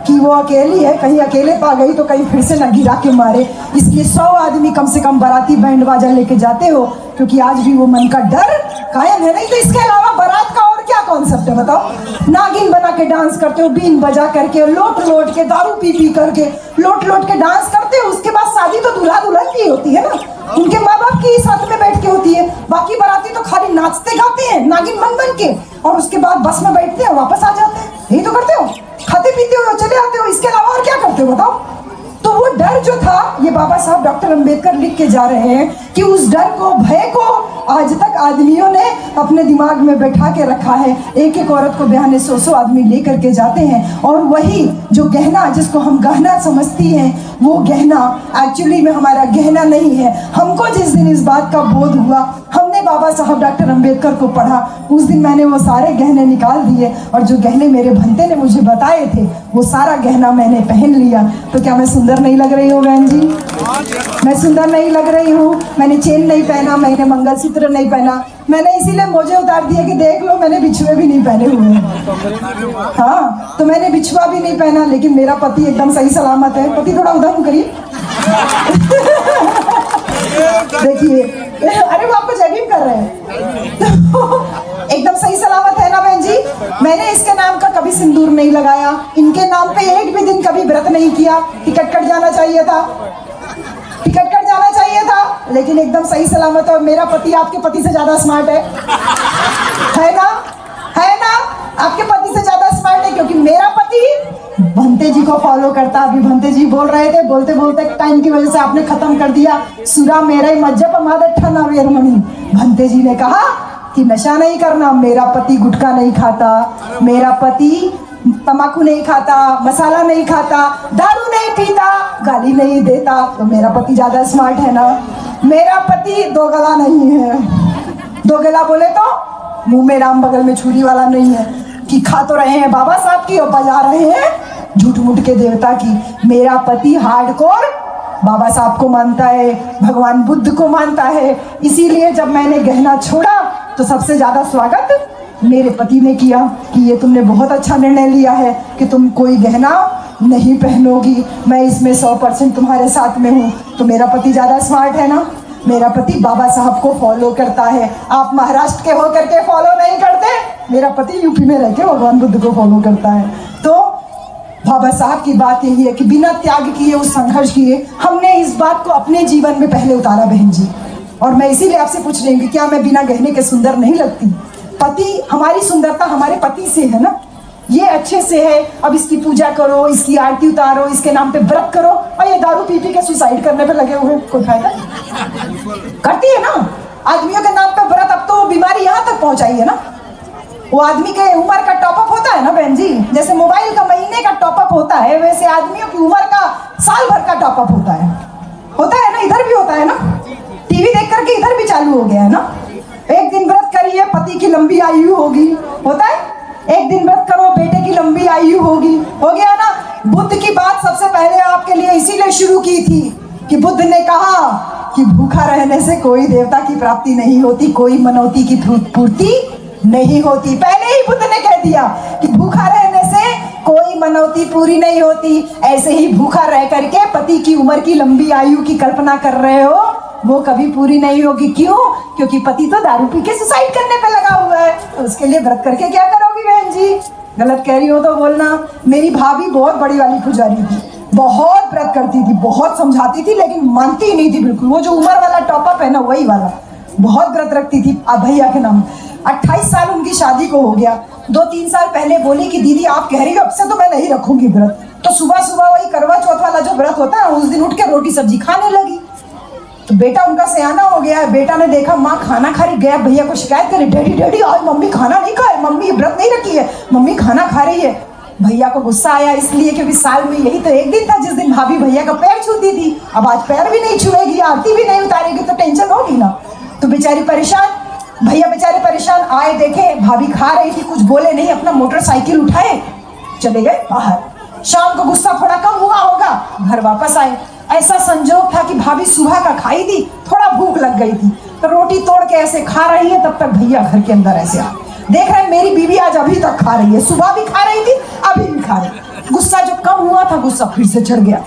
कि वो अकेली है, कहीं अकेले पा गई तो कहीं फिर से न गिरा के मारे। इसलिए 100 आदमी कम से कम बाराती बैंड बाजा लेके जाते हो, क्योंकि आज भी वो मन का डर कायम है। नहीं तो इसके अलावा बारात का और क्या कॉन्सेप्ट है बताओ? नागिन बना के डांस करते हो, बीन बजा करके, लोट लोट के, दारू पी पी करके लोट लोट के डांस करते हो। उसके बाद शादी तो दूल्हा दुल्हन की होती है ना, उनके माँ बाप की साथ में बैठ के होती है। बाकी बाराती तो खाली नाचते गाते हैं नागिन बन के, और उसके बाद बस में बैठते हैं, वापस आ जाते हैं। यही तो करते हो, खाते पीते हो, चले आते हो। इसके अलावा और क्या करते हो बताओ? तो वो डर जो था, ये बाबा साहब डॉक्टर अंबेडकर लिख के जा रहे हैं कि उस डर को, भय को आज तक आदमियों ने अपने दिमाग में बैठा के रखा है। एक एक औरत को ब्याहने 100 आदमी लेकर के जाते हैं, और वही जो गहना जिसको हम गहना समझती हैं, वो गहना एक्चुअली में हमारा गहना नहीं है। हमको जिस दिन इस बात का बोध हुआ, हमने बाबा साहब डॉक्टर अंबेडकर को पढ़ा, उस दिन मैंने वो सारे गहने निकाल दिए, और जो गहने मेरे भंते ने मुझे बताए थे वो सारा गहना मैंने पहन लिया। तो क्या मैं सुंदर नहीं लग रही हूँ बहन जी? मैं सुंदर नहीं लग रही हूँ? मैंने चेन नहीं पहना, मैंने मंगलसूत्र नहीं पहना, मैंने इसीलिए मोजे उतार दिए कि देख लो मैंने बिछुए भी नहीं पहने हुए हैं। हाँ, तो मैंने बिछुआ भी नहीं पहना, लेकिन मेरा पति एकदम सही सलामत है। पति थोड़ा उधर करिए। देखिए, अरे वो आपको जगीम कर रहे हैं। तो एकदम सही सलामत है ना बहन जी? मैंने इसके नाम का कभी सिंदूर नहीं लगाया, इनके नाम पे एक भी दिन कभी व्रत नहीं किया। टिकट कट जाना चाहिए था, टिकट कट जाना चाहिए था, लेकिन एकदम सही सलामत है। और मेरा पति आपके पति से ज्यादा स्मार्ट है ना? है ना? आपके पति से ज्यादा स्मार्ट है, क्योंकि मेरा पति भंते जी को फॉलो करता। अभी भंते जी बोल रहे थे, बोलते बोलते टाइम की वजह से आपने खत्म कर दिया। सुरा मेरा मज्जप मादठा ना वेरमणि। भंते जी ने कहा कि नशा नहीं करना। मेरा पति गुटखा नहीं खाता, मेरा पति तम्बाकू नहीं खाता, मसाला नहीं खाता, दारू नहीं पीता, गाली नहीं देता। तो मेरा पति ज्यादा स्मार्ट है ना? मेरा पति दो गला नहीं है। दो गला बोले तो मुंह में राम बगल में छुरी वाला नहीं है, कि खा तो रहे हैं बाबा साहब की और बजा रहे हैं झूठ मूठ के देवता की। मेरा पति हार्डकोर बाबा साहब को मानता है, भगवान बुद्ध को मानता है। इसीलिए जब मैंने गहना छोड़ा तो सबसे ज्यादा स्वागत मेरे पति ने किया कि ये तुमने बहुत अच्छा निर्णय लिया है कि तुम कोई गहना नहीं पहनोगी, मैं इसमें 100% तुम्हारे साथ में हूँ। तो मेरा पति ज्यादा स्मार्ट है ना? मेरा पति बाबा साहब को फॉलो करता है। आप महाराष्ट्र के होकर के फॉलो नहीं करते, मेरा पति यूपी में रह के भगवान बुद्ध को फॉलो करता है। तो बाबा साहब की बात यही है कि बिना त्याग किए, उस संघर्ष किए, हमने इस बात को अपने जीवन में पहले उतारा बहन जी। और मैं इसीलिए आपसे पूछ रही हूँ कि क्या मैं बिना गहने के सुंदर नहीं लगती? पति, हमारी सुंदरता हमारे पति से है ना? ये अच्छे से है, अब इसकी पूजा करो, इसकी आरती उतारो, इसके नाम पे व्रत करो, और ये दारू पी पी के सुसाइड करने पे लगे हुए, कोई फायदा? करती है ना आदमियों के नाम पे व्रत। अब तो बीमारी यहाँ तक पहुंचाई है ना। वो आदमी के उम्र का टॉपअप होता है ना बहन जी, जैसे मोबाइल का महीने का टॉपअप होता है, वैसे आदमियों की उम्र का साल भर का टॉपअप होता है ना? इधर भी होता है ना? टीवी देख करके इधर भी चालू हो गया है ना? एक दिन व्रत करिए, पति की लंबी आयु होगी, होता है? एक दिन व्रत करो, बेटे की लंबी आयु होगी, हो गया ना? बुद्ध की बात सबसे पहले आपके लिए इसीलिए शुरू की थी कि बुद्ध ने कहा कि भूखा रहने से कोई देवता की प्राप्ति नहीं होती, कोई मनौती की पूर्ति नहीं होती। पहले ही बुद्ध ने कह दिया कि भूखा रहने से कोई मनौती पूरी नहीं होती। ऐसे ही भूखा रह करके पति की उम्र की लंबी आयु की कल्पना कर रहे हो, वो कभी पूरी नहीं होगी। क्यों? क्योंकि पति तो दारू पी के सुसाइड करने पे लगा हुआ है। तो उसके लिए व्रत करके क्या करोगी बहन जी? गलत कह रही हो तो बोलना। मेरी भाभी बहुत बड़ी वाली पुजारी थी, बहुत व्रत करती थी, बहुत समझाती थी, लेकिन मानती नहीं थी बिल्कुल। वो जो उम्र वाला टॉपअप है ना, वही वाला। बहुत व्रत रखती थी भैया के नाम। 28 साल उनकी शादी को हो गया। 2-3 साल पहले बोली कि दीदी आप कह रही हो अब से तो मैं नहीं रखूंगी व्रत। तो सुबह सुबह वही करवा चौथ वाला जो व्रत होता है, उस दिन उठ के रोटी सब्जी खाने लगी। तो बेटा उनका सयाना हो गया है। बेटा ने देखा माँ खाना खा रही, गया भैया को शिकायत करे, डैडी डैडी आज मम्मी खाना नहीं खाए, मम्मी व्रत नहीं रखी है, मम्मी खाना खा रही है। भैया को गुस्सा आया, इसलिए क्योंकि साल में यही तो एक दिन था जिस दिन भाभी भैया का पैर छूती थी। अब आज पैर भी नहीं छुएगी, आरती भी नहीं उतारेगी, तो टेंशन होगी ना। तो बेचारी परेशान, भैया बेचारे परेशान आए, देखे भाभी खा रही थी, कुछ बोले नहीं, अपना मोटरसाइकिल उठाए चले गए बाहर। शाम को गुस्सा थोड़ा कम हुआ होगा, घर वापस आए। ऐसा संजोग था कि भाभी सुबह का खाई थी, थोड़ा भूख लग गई थी, तो रोटी तोड़ के ऐसे खा रही है, तब तक भैया घर के अंदर ऐसे आ देख रहे हैं मेरी बीवी आज अभी तक खा रही है, सुबह भी खा रही थी, अभी भी खा रही। गुस्सा जो कम हुआ था, गुस्सा फिर से चढ़ गया।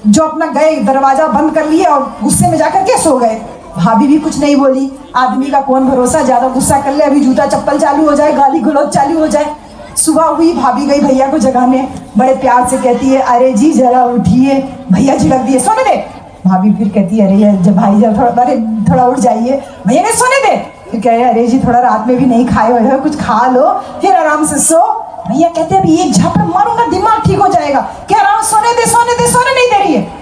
जो अपना गए, दरवाजा बंद कर लिए और गुस्से में जाकर के सो गए। भाभी भी कुछ नहीं बोली। आदमी का कौन भरोसा, ज्यादा गुस्सा कर ले अभी जूता चप्पल चालू हो जाए, गाली गलौज चालू हो जाए। सुबह हुई, भाभी गई भैया को जगाने, बड़े प्यार से कहती है अरे जी जरा उठिए। भैया झिड़क दिए, सोने दे। भाभी फिर कहती है अरे जब भाई जब थोड़ा उठ जाइए। भैया ने सोने दे। फिर कह रहे अरे जी थोड़ा रात में भी नहीं खाए हुए हो, कुछ खा लो फिर आराम से सो। भैया कहते अभी एक झापड़ मारूंगा दिमाग ठीक हो जाएगा। क्या आराम, सोने दे सोने दे, सोने नहीं दे रही है।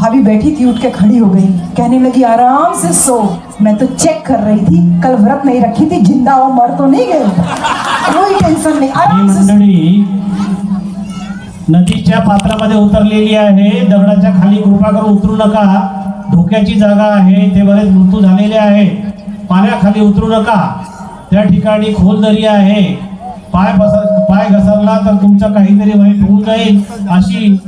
भाभी बैठी थी, उठ के खड़ी हो गई, कहने लगी आराम से सो, मैं तो चेक कर रही थी, कल व्रत नहीं रखी थी, जिंदा हो मर तो नहीं गए, कोई टेंशन नाही, आराम से सो. मंडळी नदीच्या पात्रामध्ये उतरलेली आहे. दगडाच्या खाली कृपा करून उतरू नका, धोक्याची जागा आहे, ते बरेच मृत्यू झालेले आहे. पाण्याखाली उतरू नका, त्या ठिकाणी खोल दरी आहे. पाय घसरला तर तुमचं काहीतरी वाईट होऊन जाईल, अशी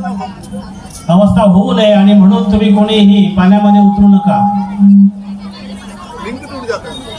अवस्था होऊ नये आणि म्हणून तुम्ही कोणीही पाण्यामध्ये उतरू नका.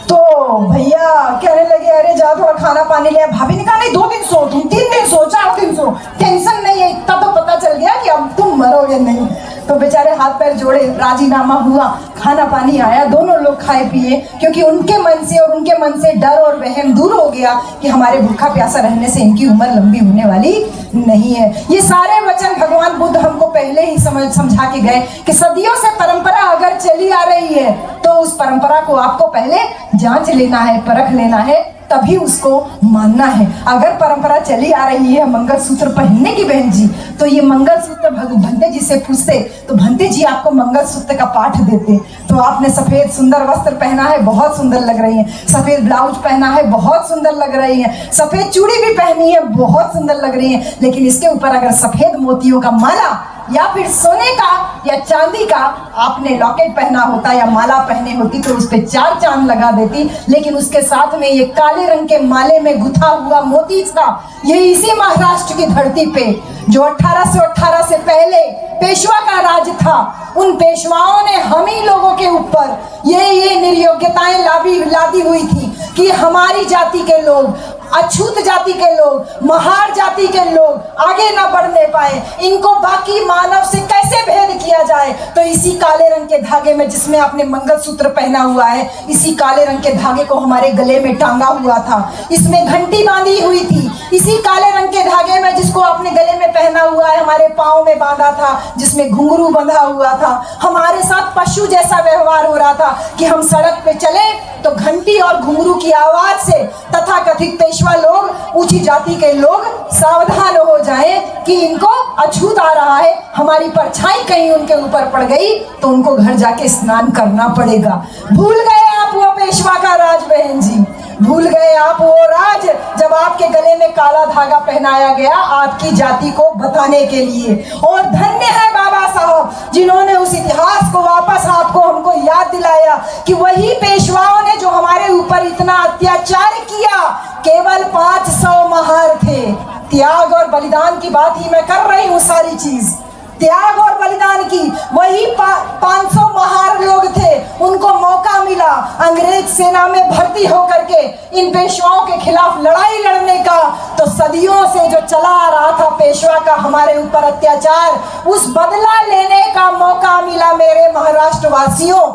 तो भैया कहने लगे अरे जा थोड़ा खाना पानी ले. भाभी ने कहा नहीं 2 दिन सो, तुम 3 दिन सो, 4 दिन सो, टेंशन नहीं है, इतना तो पता चल गया कि अब तुम मरोगे नहीं. तो बेचारे हाथ पैर जोड़े, राजीनामा हुआ, खाना पानी आया, दोनों लोग खाए पिए, क्योंकि उनके मन से और उनके मन से डर और वहम दूर हो गया कि हमारे भूखा प्यासा रहने से इनकी उम्र लंबी होने वाली नहीं है. ये सारे वचन भगवान बुद्ध हमको पहले ही समझा के गए कि सदियों से परंपरा अगर चली आ रही है तो उस परंपरा को आपको पहले जांच लेना है, परख लेना है, तभी उसको मानना है. अगर परंपरा चली आ रही है मंगलसूत्र पहनने की बहन जी, तो ये मंगलसूत्र भंते जी से पूछते तो भंते जी आपको मंगलसूत्र का पाठ देते. तो आपने सफेद सुंदर वस्त्र पहना है, बहुत सुंदर लग रही है, सफेद ब्लाउज पहना है, बहुत सुंदर लग रही है, सफेद चूड़ी भी पहनी है, बहुत सुंदर लग रही है, लेकिन इसके ऊपर अगर सफेद मोतियों का माला या फिर सोने का या चांदी का आपने लॉकेट पहना होता या माला पहने होती तो उस पे 4 चांद लगा देती. लेकिन उसके साथ में ये काले रंग के माले में गुथा हुआ मोती था. ये इसी महाराष्ट्र की धरती पे जो 1818 से पहले पेशवा का राज था, उन पेशवाओं ने हम ही लोगों के ऊपर ये निर्योग्यताएं लादी हुई थी कि हमारी जाति के लोग, अछूत जाति के लोग, महार जाति के लोग आगे ना बढ़ने पाए, इनको बाकी मानव से कैसे भेद किया जाए. तो इसी काले रंग के धागे में, जिसमें आपने मंगलसूत्र पहना हुआ है, इसी काले रंग के धागे को हमारे गले में टांगा हुआ था, इसमें घंटी बांधी हुई थी. इसी काले रंग के धागे में, जिसको आपने गले में पहना हुआ है, हमारे पाँव में बांधा था, जिसमें घुंघरू बंधा हुआ था. हमारे साथ पशु जैसा व्यवहार हो रहा था कि हम सड़क पे चले तो घंटी और घुंघरू की आवाज से तथा कथित पेशवा लोग, ऊंची जाति के लोग सावधान हो जाएं कि इनको अछूत आ रहा है, हमारी परछाई कहीं उनके ऊपर पड़ गई तो उनको घर जाके स्नान करना पड़ेगा. भूल गए आप वो पेशवा का राज बहन जी, भूल गए आप वो राज जब आपके गले में काला धागा पहनाया गया आपकी जाति को बताने के लिए. और धन्य है बाबा साहब जिन्होंने उस इतिहास को वापस आपको हमको याद दिलाया कि वही पेशवाओं ने जो हमारे ऊपर इतना अत्याचार किया, केवल 500 महार थे. त्याग और बलिदान की बात ही मैं कर रही हूँ, सारी चीज त्याग और बलिदान की. वही 500 महार लोग थे, उनको मौका मिला अंग्रेज सेना में भर्ती होकर के इन पेशवाओं के खिलाफ लड़ाई लड़ने का. तो सदियों से जो चला आ रहा था पेशवा का हमारे ऊपर अत्याचार, उस बदला लेने का मौका मिला मेरे महाराष्ट्र वासियों.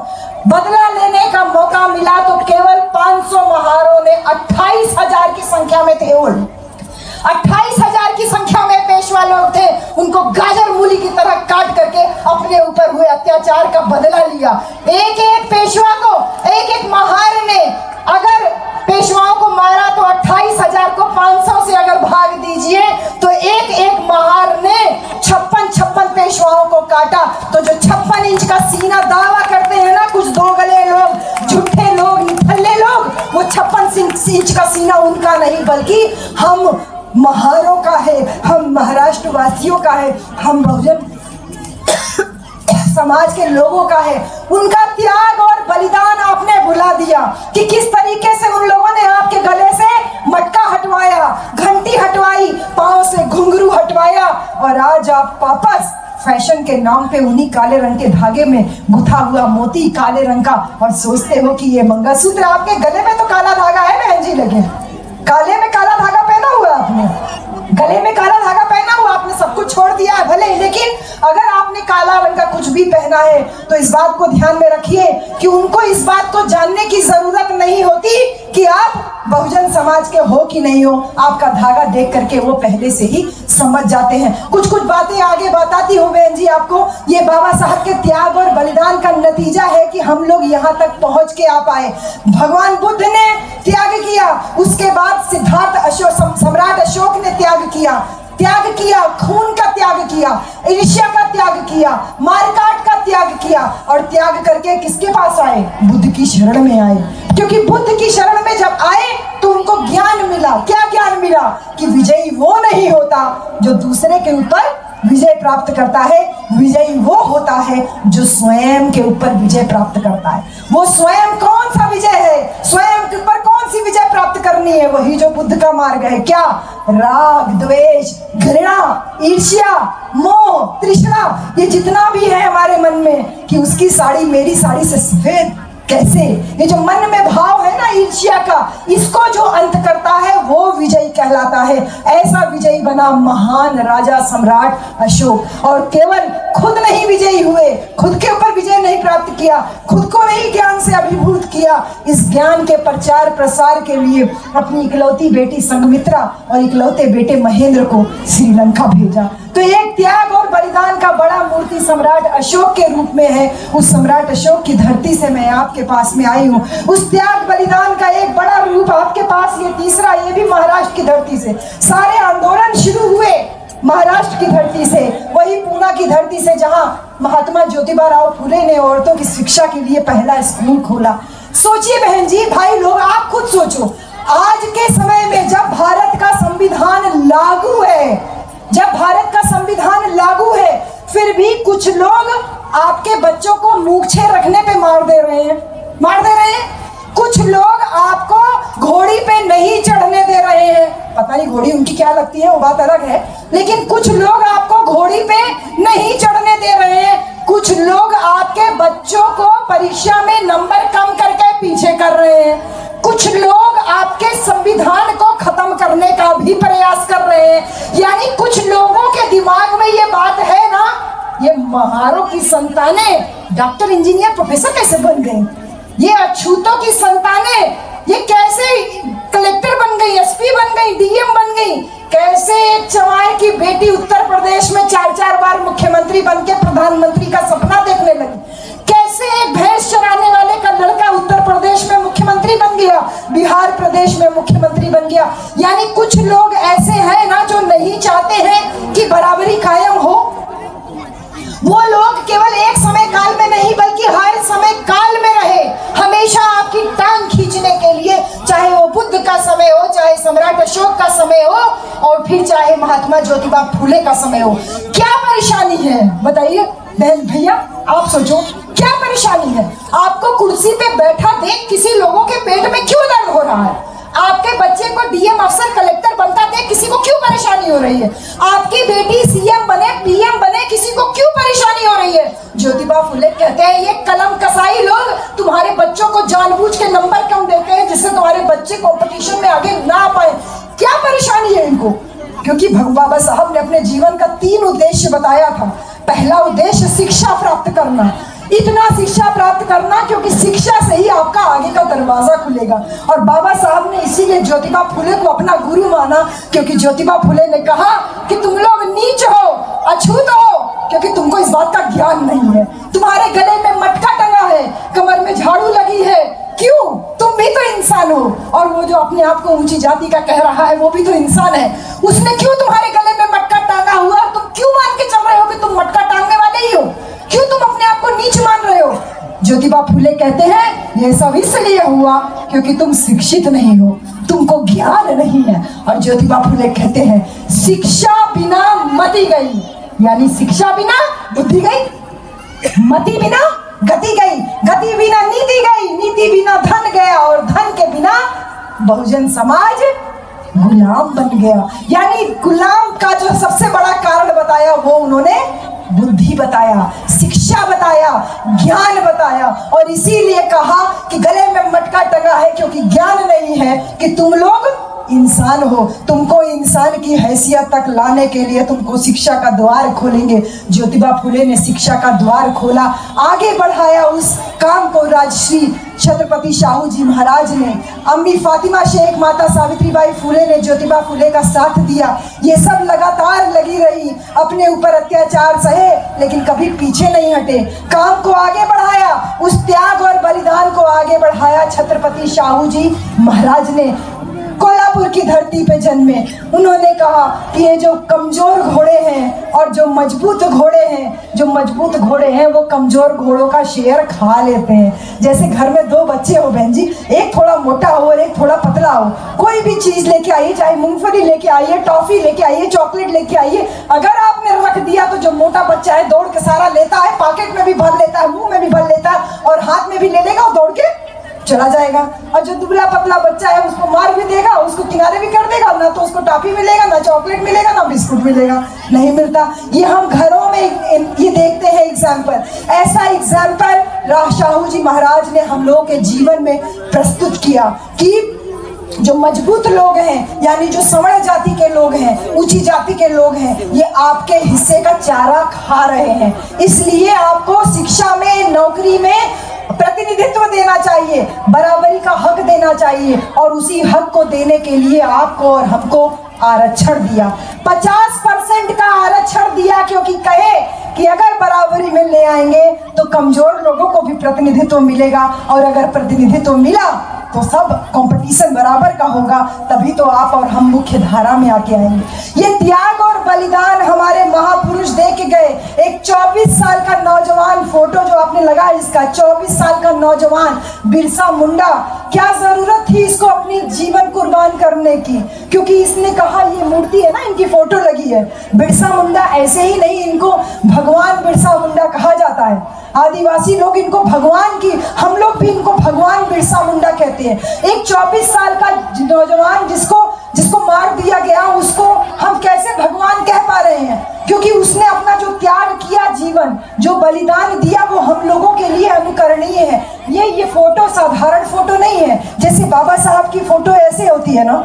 बदला लेने का मौका मिला तो केवल 500 महारों ने 28,000 की संख्या में थे, 28,000 की संख्या में पेशवा लोग थे, उनको गाजर मूली की तरह काट करके अपने ऊपर हुए अत्याचार का बदला लिया. एक एक पेशवा को, एक एक महार ने अगर पेशवाओं को मारा तो 28,000 को 500 से अगर भाग दीजिए तो एक एक महार ने 56 पेशवाओं को काटा. तो जो 56 इंच का सीना दावा करते हैं ना कुछ दोगले लोग, झूठे लोग, निठल्ले लोग, वो 56 इंच का सीना उनका नहीं बल्कि हम महारों का है, हम महाराष्ट्र वासियों का है, हम बहुजन समाज के लोगों का है. उनका त्याग और बलिदान आपने भुला दिया कि किस तरीके से उन लोगों ने आपके गले से मटका हटवाया, घंटी हटवाई, पांव से घुंघरू हटवाया, और आज आप वापस फैशन के नाम पे उन्हीं काले रंग के धागे में गुथा हुआ मोती काले रंग का, और सोचते हो कि ये मंगलसूत्र. आपके गले में तो काला धागा है बहन जी, लगे काले में काला धागा पहना हुआ आपने, गले में काला धागा पहना हुआ आपने, सब कुछ छोड़ दिया है भले, लेकिन अगर आपने काला रंग का कुछ भी पहना है तो इस बात को ध्यान में रखिए कि उनको इस बात को जानने की जरूरत नहीं होती कि आप बहुजन समाज के हो कि नहीं हो. आपका धागा देख करके वो पहले से ही समझ जाते हैं. कुछ बातें आगे बताती हूँ बहन जी आपको. ये बाबा साहब के त्याग और बलिदान का नतीजा है कि हम लोग यहाँ तक पहुँच के आ पाए. भगवान बुद्ध ने त्याग किया, उसके बाद सिद्धार्थ सम्राट अशोक ने त्याग किया, त्याग किया, खून का त्याग किया, ईर्ष्या का त्याग किया, मारकाट का त्याग किया, और त्याग करके किसके पास आए? बुद्ध की शरण में आए। क्योंकि बुद्ध की शरण में जब आए तो उनको ज्ञान मिला। क्या ज्ञान मिला? कि विजयी वो नहीं होता जो दूसरे के ऊपर विजय प्राप्त करता है, विजयी वो होता है जो स्वयं के ऊपर विजय प्राप्त करता है। वो स्वयं कौन सा विजय है? स्वयं के ऊपर कौन सी विजय प्राप्त करनी है? वही जो बुद्ध का मार्ग है। क्या? राग, द्वेष, घृणा, ईर्ष्या, मोह, तृष्णा, ये जितना भी है हमारे मन में, कि उसकी साड़ी मेरी साड़ी से सफेद कैसे, ये जो मन में भाव है ना ईर्ष्या का, इसको जो अंत करता है वो विजयी कहलाता है। ऐसा विजयी बना महान राजा सम्राट अशोक। और केवल खुद नहीं विजयी हुए, खुद के ऊपर विजय नहीं प्राप्त किया, खुद को नहीं ज्ञान से अभिभूत किया, इस ज्ञान के प्रचार प्रसार के लिए अपनी इकलौती बेटी संघमित्रा और इकलौते बेटे महेंद्र को श्रीलंका भेजा। तो एक त्याग और बलिदान का बड़ा मूर्ति सम्राट अशोक के रूप में है। उस सम्राट अशोक की धरती से मैं आपके पास में आई हूँ। उस त्याग बलिदान का एक बड़ा रूप आपके पास, ये तीसरा, ये भी महाराष्ट्र की धरती से। सारे आंदोलन शुरू हुए महाराष्ट्र की धरती से, वही पूना की धरती से, जहां महात्मा ज्योतिबा राव फुले ने औरतों की शिक्षा के लिए पहला स्कूल खोला। सोचिए बहन जी, भाई लोग, आप खुद सोचो, आज के समय में जब भारत का संविधान लागू है, जब भारत का संविधान लागू है, फिर भी कुछ लोग आपके बच्चों को मूर्छे रखने पे मार दे रहे हैं, मार दे रहे हैं। कुछ लोग आपको घोड़ी पे नहीं चढ़ने दे रहे हैं। पता नहीं घोड़ी उनकी क्या लगती है, वो बात अलग है, लेकिन कुछ लोग आपको घोड़ी पे नहीं चढ़ने दे रहे हैं। कुछ लोग आपके बच्चों को परीक्षा में नंबर कम करके पीछे कर रहे हैं। कुछ लोग आपके संविधान को खत्म करने का भी प्रयास कर रहे हैं। यानी कुछ लोगों के दिमाग में ये बात है ना, ये महारों की संतानें डॉक्टर, इंजीनियर, प्रोफेसर कैसे बन गई? ये अछूतों की संतानें ये कैसे कलेक्टर बन गई, एसपी बन गई, डीएम बन गई? कैसे एक चमार की बेटी उत्तर प्रदेश में 4-4 बार मुख्यमंत्री बन के प्रधानमंत्री का सपना देखने लगी? कैसे एक भैंस चराने वाले का लड़का उत्तर प्रदेश में मुख्यमंत्री बन गया, बिहार प्रदेश में मुख्यमंत्री बन गया? यानी कुछ लोग ऐसे हैं ना जो नहीं चाहते हैं कि बराबरी कायम हो। वो लोग केवल एक समय काल में नहीं बल्कि हर समय काल में रहे, हमेशा आपकी टांग खींचने के लिए, चाहे वो बुद्ध का समय हो, चाहे सम्राट अशोक का समय हो, और फिर चाहे महात्मा ज्योतिबा फुले का समय हो। क्या परेशानी है बताइए बहन भैया, आप सोचो क्या परेशानी है? आपको कुर्सी पे बैठा देख किसी लोगों के पेट में क्यों दर्द हो रहा है? आपके बच्चे को डीएम अफसर कलेक्टर बनता देख किसी को क्यों परेशानी हो रही है? आपकी बेटी सीएम बने, पीएम बने, किसी को क्यों परेशानी हो रही है? ज्योतिबा फुले कहते हैं ये कलम कसाई लोग तुम्हारे बच्चों को जानबूझ के नंबर कम देते हैं जिससे तुम्हारे बच्चे कंपटीशन में आगे ना पाए। क्या परेशानी है इनको? क्योंकि बाबा साहब ने अपने जीवन का 3 उद्देश्य बताया था। पहला उद्देश्य शिक्षा प्राप्त करना, इतना शिक्षा प्राप्त करना क्योंकि शिक्षा से ही आपका आगे का दरवाजा खुलेगा। और बाबा साहब ने इसीलिए ज्योतिबा फुले को अपना गुरु माना, क्योंकि ज्योतिबा फुले ने कहा कि तुम लोग नीच हो, अछूत हो, क्योंकि तुमको इस बात का ज्ञान नहीं है। तुम्हारे गले में मटका टंगा है, कमर में झाड़ू लगी है, क्यों? तुम भी तो इंसान हो। और वो जो अपने आप को ऊंची जाति का कह रहा है वो भी तो इंसान है। उसने क्यों तुम्हारे गले में मटका टांगा हुआ? तुम क्यों मान के चल रहे हो कि तुम मटका टांगने वाले ही हो? क्यों तुम अपने आप को नीच मान रहे हो? ज्योतिबा फुले कहते हैं ये सब इसलिए हुआ क्योंकि तुम शिक्षित नहीं हो, तुमको ज्ञान नहीं है। और ज्योतिबा फुले कहते हैं शिक्षा बिना मति गई, यानी शिक्षा बिना बुद्धि गई, मति बिना गति गई, गति बिना नीति गई, नीति बिना धन गया, और धन के बिना बहुजन समाज गुलाम बन गया। यानी गुलाम का जो सबसे बड़ा कारण बताया वो उन्होंने बुद्धि बताया, शिक्षा बताया, ज्ञान बताया। और इसीलिए कहा कि गले में मटका टंगा है क्योंकि ज्ञान नहीं है कि तुम लोग इंसान हो। तुमको इंसान की हैसियत तक लाने के लिए तुमको शिक्षा का द्वार खोलेंगे। ज्योतिबा फुले ने शिक्षा का द्वार खोला, आगे बढ़ाया उस काम को। राजश्री छत्रपति शाहू जी महाराज ने, अम्मी फातिमा शेख, माता सावित्रीबाई फुले ने ज्योतिबा फुले का साथ दिया। ये सब लगातार लगी रही, अपने ऊपर अत्याचार सहे लेकिन कभी पीछे नहीं हटे, काम को आगे बढ़ाया, उस त्याग और बलिदान को आगे बढ़ाया छत्रपति शाहू जी महाराज ने। कोल्हापुर महापुर की धरती पे जन्मे। उन्होंने कहा कि ये जो कमजोर घोड़े हैं और जो मजबूत घोड़े हैं वो कमजोर घोड़ों का शेर खा लेते हैं। जैसे घर में दो बच्चे हो बहन जी, एक थोड़ा मोटा हो और एक थोड़ा पतला हो, कोई भी चीज लेके आइए, चाहे मूंगफली लेके आइए, टॉफी लेके आइए, चॉकलेट लेके आइए, अगर आपने रख दिया तो जो मोटा बच्चा है दौड़ के सारा लेता है, पॉकेट में भी भर लेता है, मुंह में भी भर लेता है और हाथ में भी ले लेगा और दौड़ के चला जाएगा। और जो दुबला पतला बच्चा है उसको मार भी देगा, उसको किनारे भी कर देगा, ना तो उसको टॉफी मिलेगा, ना चॉकलेट मिलेगा, ना बिस्कुट मिलेगा, नहीं मिलता। ये हम घरों में ये देखते हैं एग्जाम्पल। ऐसा एग्जाम्पल शाहू जी महाराज ने हम लोगों के जीवन में प्रस्तुत किया कि जो मजबूत लोग हैं, यानी जो सवर्ण जाति के लोग हैं, ऊंची जाति के लोग हैं, ये आपके हिस्से का चारा खा रहे हैं। इसलिए आपको शिक्षा में, नौकरी में प्रतिनिधित्व देना चाहिए, बराबरी का हक देना चाहिए, और उसी हक को देने के लिए आपको और हमको आरक्षण दिया। 50% का आरक्षण दिया, क्योंकि कहे कि अगर बराबरी में ले आएंगे तो कमजोर लोगों को भी प्रतिनिधित्व मिलेगा, और अगर प्रतिनिधित्व मिला तो सब कंपटीशन बराबर का होगा, तभी तो आप और हम मुख्य धारा में आके आएंगे। ये त्याग और बलिदान हमारे महापुरुष दे के गए। एक 24 साल का नौजवान, फोटो जो आपने लगाया इसका, 24 साल का नौजवान बिरसा मुंडा, क्या जरूरत थी इसको अपनी जीवन कुर्बान करने की? क्योंकि इसने कहा, ये मूर्ति है ना, इनकी फोटो लगी है, बिरसा मुंडा ऐसे ही नहीं, इनको भगवान बिरसा मुंडा कहा जाता है। आदिवासी लोग इनको भगवान की, हम लोग भी इनको भगवान बिरसा मुंडा कहते हैं। एक 24 साल का नौजवान जिसको मार दिया गया, उसको हम कैसे भगवान कह पा रहे हैं? क्योंकि उसने अपना जो त्याग किया, जीवन जो बलिदान दिया, वो हम लोगों के लिए अनुकरणीय है। ये फोटो साधारण फोटो नहीं है। जैसे बाबा साहब की फोटो ऐसे होती है ना,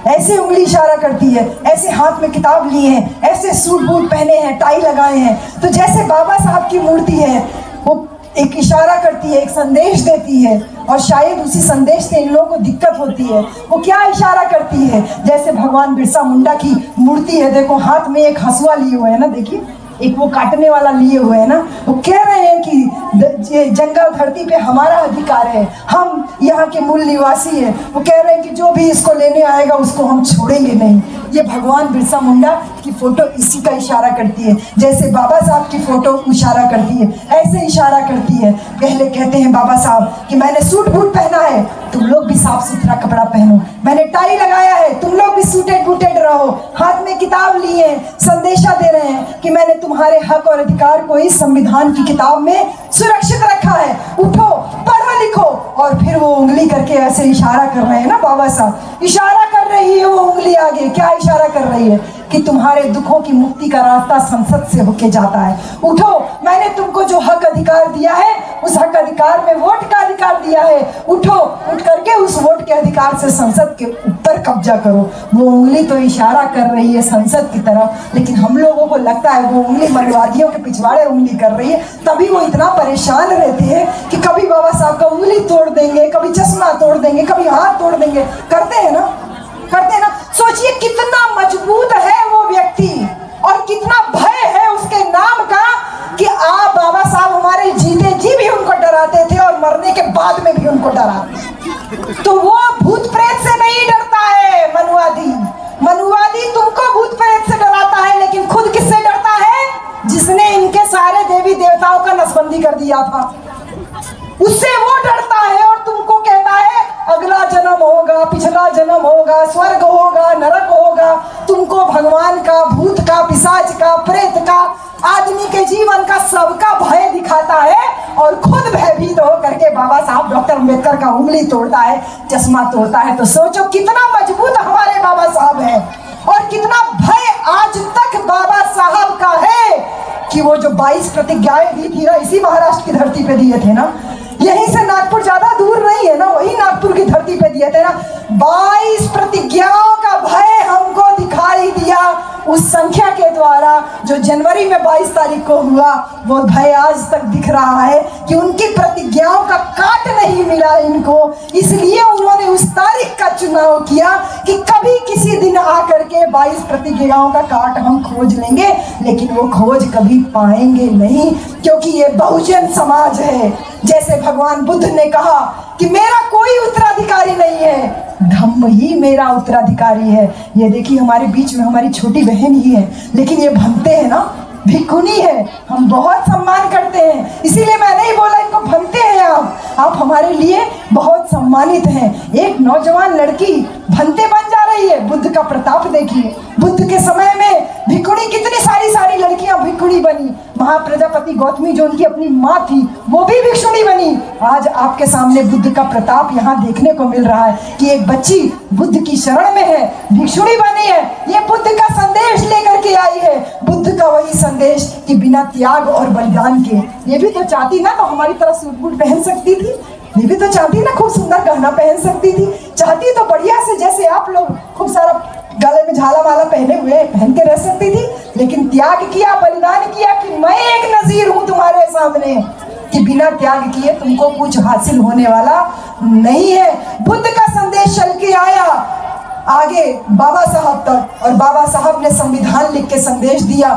ऐसे उंगली इशारा करती है, ऐसे हाथ में किताब लिए हैं, ऐसे सूट बूट पहने हैं, टाई लगाए हैं, तो जैसे बाबा साहब की मूर्ति है, वो एक इशारा करती है, एक संदेश देती है, और शायद उसी संदेश से इन लोगों को दिक्कत होती है। वो क्या इशारा करती है? जैसे भगवान बिरसा मुंडा की मूर्ति है, देखो हाथ में एक हंसुआ लिए हुए है ना, देखिए एक वो काटने वाला लिए हुए है ना, वो कह रहे हैं कि जंगल धरती पे हमारा अधिकार है, हम यहाँ के मूल निवासी हैं। वो कह रहे हैं कि जो भी इसको लेने आएगा उसको हम छोड़ेंगे नहीं। ये भगवान बिरसा मुंडा की फोटो इसी का इशारा करती है। जैसे बाबा साहब की फोटो इशारा करती है, ऐसे इशारा करती है। पहले कहते हैं बाबा साहब कि मैंने सूट बूट पहना है, तुम लोग भी साफ सुथरा कपड़ा पहनो, मैंने टाई लगाया है, तुम लोग भी सूटेड बूटेड रहो, हाथ में किताब लिए हैं, संदेशा दे रहे हैं कि मैंने तुम्हारे हक और अधिकार को इस संविधान की किताब में सुरक्षित रखा है, उठो पढ़ो लिखो। और फिर वो उंगली करके ऐसे इशारा कर रहे हैं ना, बाबा साहब इशारा कर रही है वो उंगली आगे, क्या इशारा कर रही है? कि तुम्हारे दुखों की मुक्ति का रास्ता संसद से होके जाता है। उठो, मैंने तुमको जो हक अधिकार दिया है, उस हक अधिकार में वोट का अधिकार दिया है, उठो, उठ करके उस वोट के अधिकार से संसद के ऊपर कब्जा करो। वो उंगली तो इशारा कर रही है संसद की तरफ, लेकिन हम लोगों को लगता है वो उंगली मनुवादियों के पिछवाड़े उंगली कर रही है, तभी वो इतना परेशान रहते हैं कि कभी बाबा साहब का उंगली तोड़ देंगे, कभी चश्मा तोड़ देंगे, कभी हाथ तोड़ देंगे। करते हैं ना। सोचिए कितना मजबूत है वो व्यक्ति और कितना भय है उसके नाम का, कि बाबा साहब हमारे जीते जी भी उनको डराते थे और मरने के बाद में भी उनको डराते। तो वो भूत प्रेत से नहीं डरता है मनुवादी तुमको भूत प्रेत से डराता है, लेकिन खुद किससे डरता है? जिसने इनके सारे देवी देवताओं का नसबंदी कर दिया था, उससे वो डरता है। और तुमको कहता है अगला जन्म होगा, पिछला जन्म होगा, स्वर्ग होगा, नरक होगा। तुमको भगवान का, भूत का, पिशाच का, प्रेत का, आदमी के जीवन का, सबका भय दिखाता है, और खुद भयभीत होकर के बाबा साहब डॉक्टर अम्बेडकर का उंगली तोड़ता है, चश्मा तोड़ता है। तो सोचो कितना मजबूत हमारे बाबा साहब है, और कितना भय आज तक बाबा साहब का है, कि वो जो 22 प्रतिज्ञाएं दी थी ना, इसी महाराष्ट्र की धरती पे दिए थे ना, यहीं से नागपुर ज्यादा दूर नहीं है ना, वही नागपुर की धरती पे दिए थे ना। 22 प्रतिज्ञाओं का भय हमको दिखाई दिया उस संख्या के द्वारा, जो जनवरी में 22 तारीख को हुआ। वो भय आज तक दिख रहा है कि उनकी प्रतिज्ञाओं का काट नहीं मिला इनको, इसलिए उन्होंने उस तारीख का चुनाव किया कि कभी किसी दिन आकर के 22 प्रतिज्ञाओं का काट हम खोज लेंगे, लेकिन वो खोज कभी पाएंगे नहीं, क्योंकि ये बहुजन समाज है। जैसे भगवान बुद्ध ने कहा कि मेरा कोई उत्तराधिकारी नहीं है, धम्म ही मेरा उत्तराधिकारी है। ये देखिए हमारे बीच में हमारी छोटी बहन ही है, लेकिन ये भंते हैं ना, भिक्खुनी है, हम बहुत सम्मान करते हैं, इसीलिए मैं नहीं बोला इनको भंते हैं। आप हमारे लिए बहुत सम्मानित हैं। एक नौजवान लड़की भंते बन जा रही है, बुद्ध का प्रताप देखिए। बुद्ध के समय में भिक्खुनी कितनी सारी लड़कियां भिक्खुनी बनी। महाप्रजापति गौतमी जो उनकी अपनी माँ थी वो भी भिक्षुणी बनी। आज आपके सामने बुद्ध का प्रताप यहाँ देखने को मिल रहा है कि एक बच्ची बुद्ध की शरण में है, भिक्षुणी बनी है, ये बुद्ध का संदेश लेकर के आई है। बुद्ध का वही संदेश कि बिना त्याग और बलिदान के, ये भी तो चाहती ना तो हमारी तरह सूट बूट पहन सकती थी, ये भी तो चाहती ना खूब सुंदर गहना पहन सकती थी, चाहती तो बढ़िया से जैसे आप लोग खूब सारा गले में झाला वाला पहने हुए पहन के रह सकती थी, लेकिन त्याग किया, बलिदान किया कि मैं एक नजीर हूं तुम्हारे सामने, कि बिना त्याग किए तुमको कुछ हासिल होने वाला नहीं है। बुद्ध का संदेश चल के आया आगे बाबा साहब तक, और बाबा साहब ने संविधान लिख के संदेश दिया।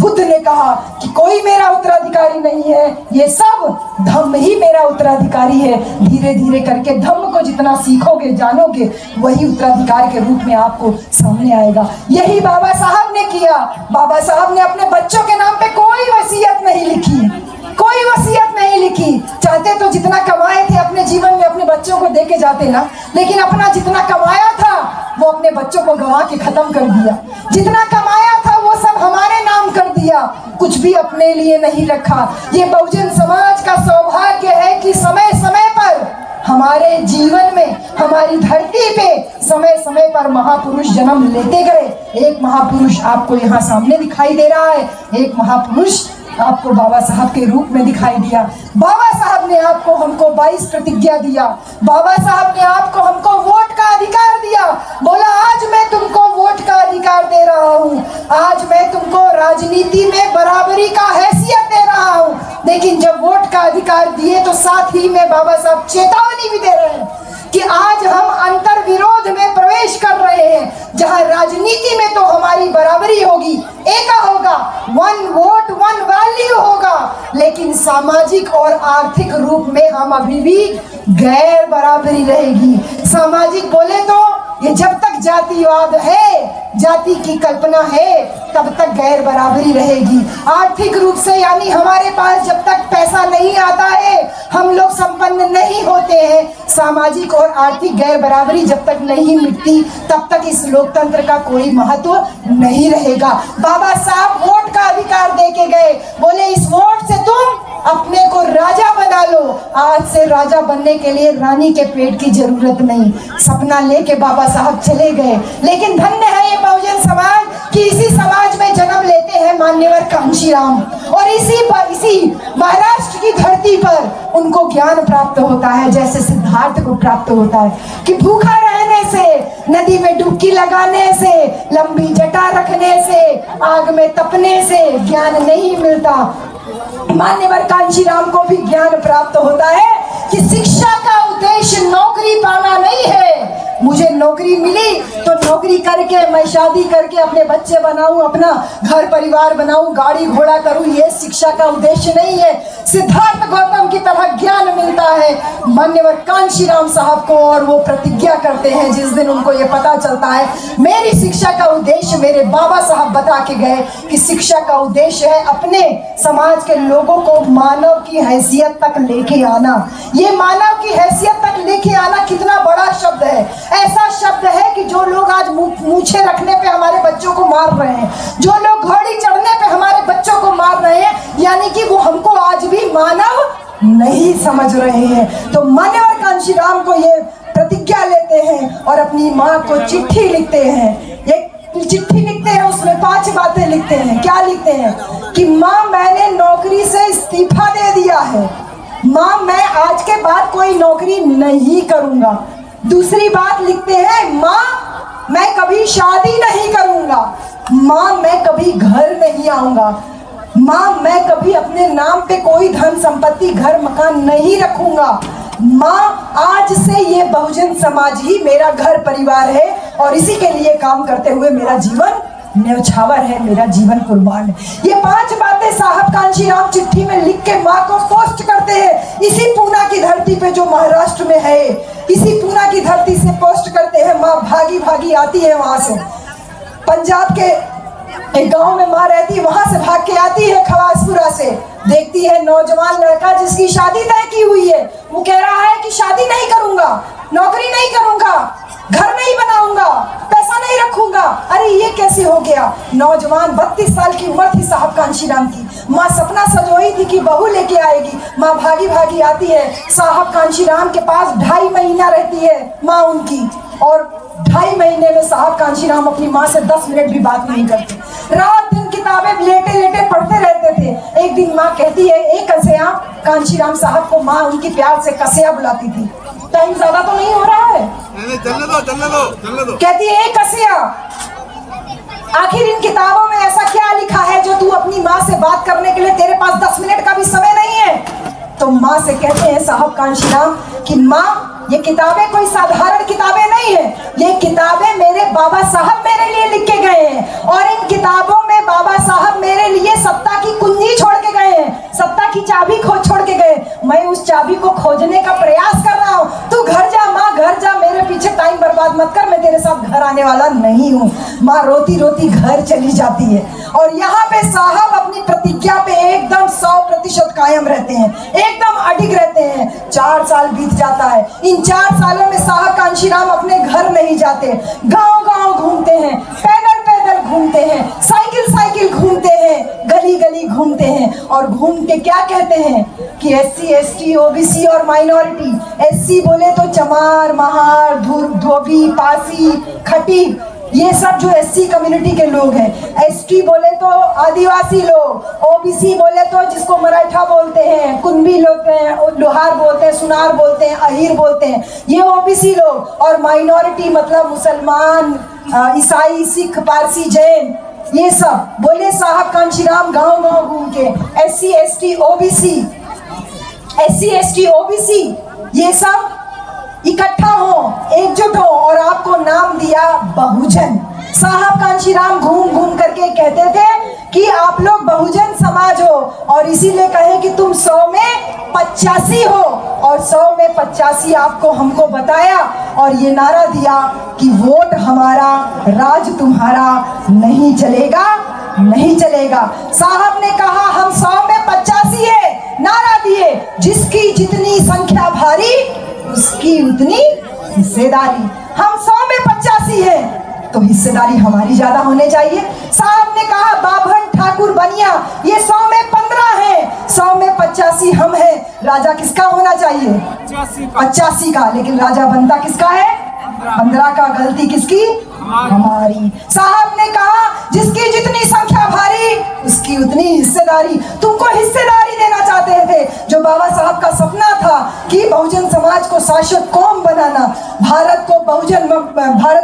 बुद्ध ने कहा कि कोई मेरा उत्तराधिकारी नहीं है, ये सब धम्म ही मेरा उत्तराधिकारी है। धीरे धीरे करके धम्म को जितना सीखोगे, जानोगे, वही उत्तराधिकार के रूप में आपको सामने आएगा। यही बाबा साहब ने किया। बाबा साहब ने अपने बच्चों के नाम पे कोई वसीयत नहीं लिखी, कोई वसीयत नहीं लिखी। चाहते तो जितना कमाए थे अपने जीवन में अपने बच्चों को दे के जाते ना, लेकिन अपना जितना कमाया था वो अपने बच्चों को गंवा के खत्म कर दिया। जितना कमाया था वो सब हमारे नाम कर दिया, कुछ भी अपने लिए नहीं रखा। ये बहुजन समाज का सौभाग्य है कि समय समय पर हमारे जीवन में, हमारी धरती पे समय समय पर महापुरुष जन्म लेते गए। एक महापुरुष आपको यहाँ सामने दिखाई दे रहा है, एक महापुरुष आपको बाबा साहब के रूप में दिखाई दिया। बाबा साहब ने आपको हमको 22 प्रतिज्ञा दिया। बाबा साहब ने आपको हमको वोट का अधिकार दिया। बोला आज मैं तुमको वोट का अधिकार दे रहा हूँ, आज मैं तुमको राजनीति में बराबरी का हैसियत दे रहा हूँ। लेकिन जब वोट का अधिकार दिए तो साथ ही में बाबा साहब चेतावनी भी दे रहे हैं कि आज हम अंतर विरोध में प्रवेश कर रहे हैं, जहां राजनीति में तो हमारी बराबरी होगी, एका होगा, वन वोट वन वैल्यू होगा, लेकिन सामाजिक और आर्थिक रूप में हम अभी भी गैर बराबरी रहेगी। सामाजिक बोले तो ये जब तक जातिवाद है, जाति की कल्पना है, तब तक गैर बराबरी रहेगी। आर्थिक रूप से यानी हमारे पास जब तक पैसा नहीं आता है, हम लोग संपन्न नहीं होते हैं, सामाजिक और आर्थिक गैर बराबरी जब तक नहीं मिटती तब तक इस लोकतंत्र का कोई महत्व नहीं रहेगा। बाबा साहब वोट का अधिकार दे के गए, बोले इस वोट से तुम अपने को राजा बना लो। आज से राजा बनने के लिए रानी के पेट की जरूरत नहीं। सपना लेके बाबा साहब चले गए, लेकिन धन्य है ये बहुजन समाज कि इसी समाज में जन्म लेते हैं मान्यवर कांशीराम, और इसी महाराष्ट्र की धरती पर उनको ज्ञान प्राप्त होता है, जैसे सिद्धार्थ को प्राप्त होता है कि भूखा रहने से, नदी में डुबकी लगाने से, लंबी जटा रखने से, आग में तपने से ज्ञान नहीं मिलता। मान्यवर कांशीराम को भी ज्ञान प्राप्त होता है कि शिक्षा का उद्देश्य नौकरी पाना नहीं है। मुझे नौकरी मिली तो नौकरी करके मैं शादी करके अपने बच्चे बनाऊं, अपना घर परिवार बनाऊं, गाड़ी घोड़ा करूं, ये शिक्षा का उद्देश्य नहीं है। सिद्धार्थ गौतम की तरह ज्ञान मिलता है मान्यवर कांशीराम साहब को, और वो प्रतिज्ञा करते हैं जिस दिन उनको ये पता चलता है मेरी शिक्षा का उद्देश्य, मेरे बाबा साहब बता के गए कि शिक्षा का उद्देश्य है अपने समाज के लोगों को मानव की हैसियत तक लेके आना। ये मानव की हैसियत तक लेके आना कितना बड़ा शब्द है। ऐसा शब्द है कि जो लोग आज मूछे रखने पे हमारे बच्चों को मार रहे हैं, जो लोग घोड़ी चढ़ने पे हमारे बच्चों को मार रहे हैं, यानी कि वो हमको आज भी मानव नहीं समझ रहे हैं। तो मान्यवर कांशीराम को ये प्रतिज्ञा लेते हैं और अपनी माँ को चिट्ठी लिखते हैं। एक चिट्ठी लिखते हैं, उसमें 5 बातें लिखते हैं। क्या लिखते हैं कि माँ मैंने नौकरी से इस्तीफा दे दिया है, माँ मैं आज के बाद कोई नौकरी नहीं करूंगा। दूसरी बात लिखते हैं, माँ मैं कभी शादी नहीं करूंगा, माँ मैं कभी घर नहीं आऊंगा, माँ मैं कभी अपने नाम पे कोई धन संपत्ति घर मकान नहीं रखूंगा, माँ, आज से ये बहुजन समाज ही मेरा घर परिवार है और इसी के लिए काम करते हुए मेरा जीवन न्यौछावर है, मेरा जीवन कुर्बान है। ये 5 बातें साहब कांशीराम चिट्ठी में लिख के माँ को पोस्ट करते हैं। इसी पूना की धरती पे जो महाराष्ट्र में है, इसी पूना की धरती से पोस्ट करते हैं। माँ भागी भागी आती है वहां से, पंजाब के एक गांव में माँ रहती है, वहां से भाग के आती है खवासपुरा से। देखती है नौजवान लड़का जिसकी शादी तय की हुई है, वो कह रहा है कि शादी नहीं करूंगा, नौकरी नहीं करूंगा, घर नहीं बनाऊंगा, पैसा नहीं रखूंगा। अरे ये कैसे हो गया? नौजवान 32 साल की उम्र थी साहब कांशीराम की। माँ सपना सजोई थी कि बहू लेके आएगी। माँ भागी भागी आती है, साहब कांशीराम के पास 2.5 महीना रहती है माँ उनकी, और 2.5 महीने में साहब कांशीराम अपनी माँ से 10 मिनट भी बात नहीं करते। रात दिन किताबें लेटे लेटे पढ़ते रहते थे। एक दिन माँ कहती है, एक कसिया, कांशीराम साहब को माँ उनकी प्यार से कसिया बुलाती थी। टाइम ज्यादा तो नहीं हो रहा है? चलने दो। कहती है, एक कसिया, आखिर इन किताबों में ऐसा क्या लिखा है जो तू अपनी माँ से बात करने के लिए तेरे पास 10 मिनट का भी समय नहीं है? तो माँ से कहते हैं साहब कांशीराम कि माँ, ये किताबें कोई साधारण किताबें नहीं है, ये किताबें मेरे बाबा साहब मेरे लिए लिख के गए हैं, और इन किताबों में बाबा साहब मेरे लिए सत्ता की कुंजी छोड़ के गए हैं, सत्ता की चाबी छोड़ के गए। मैं उस चाबी को खोजने का प्रयास कर रहा हूँ। तू घर जा माँ, घर जा, मेरे पीछे टाइम बर्बाद मत कर, मैं तेरे साथ घर आने वाला नहीं हूँ। माँ रोती रोती घर चली जाती है, और यहाँ पे साहब अपनी प्रतिज्ञा पे एकदम 100% कायम रहते हैं, एकदम अडिग रहते हैं। 4 साल बीत जाता है। इन 4 सालों में साहब कांशीराम अपने घर नहीं जाते, गांव-गांव घूमते हैं, पैदल पैदल घूमते हैं, साइकिल साइकिल घूमते हैं, गली गली घूमते हैं, और घूम के क्या कहते हैं कि SC ST OBC और माइनॉरिटी। SC बोले तो चमार, महार, धोबी, पासी, खटीक, ये सब जो SC कम्युनिटी के लोग हैं। ST बोले तो आदिवासी लोग, OBC बोले तो जिसको मराठा बोलते हैं, कुंभी लोग हैं, लोहार बोलते हैं, सुनार बोलते हैं, अहीर बोलते हैं, ये OBC लोग। और माइनॉरिटी मतलब मुसलमान, ईसाई, सिख, पारसी, जैन, ये सब बोले साहब कांशीराम गांव-गांव घूम के। SC ST OBC ये सब इकट्ठा हो, एकजुट हो, और आपको नाम दिया बहुजन। साहब कांशीराम घूम घूम करके कहते थे कि आप लोग बहुजन समाज हो, और इसीलिए कहे कि तुम 100 में 85 हो, और 100 में 85 आपको हमको बताया, और ये नारा दिया कि वोट हमारा, राज तुम्हारा, नहीं चलेगा, नहीं चलेगा। साहब ने कहा हम 100 में 85 है, नारा दिए, जिसकी जितनी संख्या भारी उसकी उतनी हिस्सेदारी। हम 100 में 85 है, तो हिस्सेदारी हमारी ज्यादा होने चाहिए। साहब ने कहा बाभन, ठाकुर, बनिया, ये 100 में 15 है, 100 में 85 हम है। राजा किसका होना चाहिए? 85 का, लेकिन राजा बनता किसका है? 15 का। गलती किसकी? हमारी। साहब ने कहा जिसकी जितनी संख्या भारी उसकी उतनी हिस्सेदारी। तुमको हिस्सेदारी देना चाहते थे, जो बाबा साहब का सपना था कि बहुजन समाज को शाश्वत कौम बनाना, भारत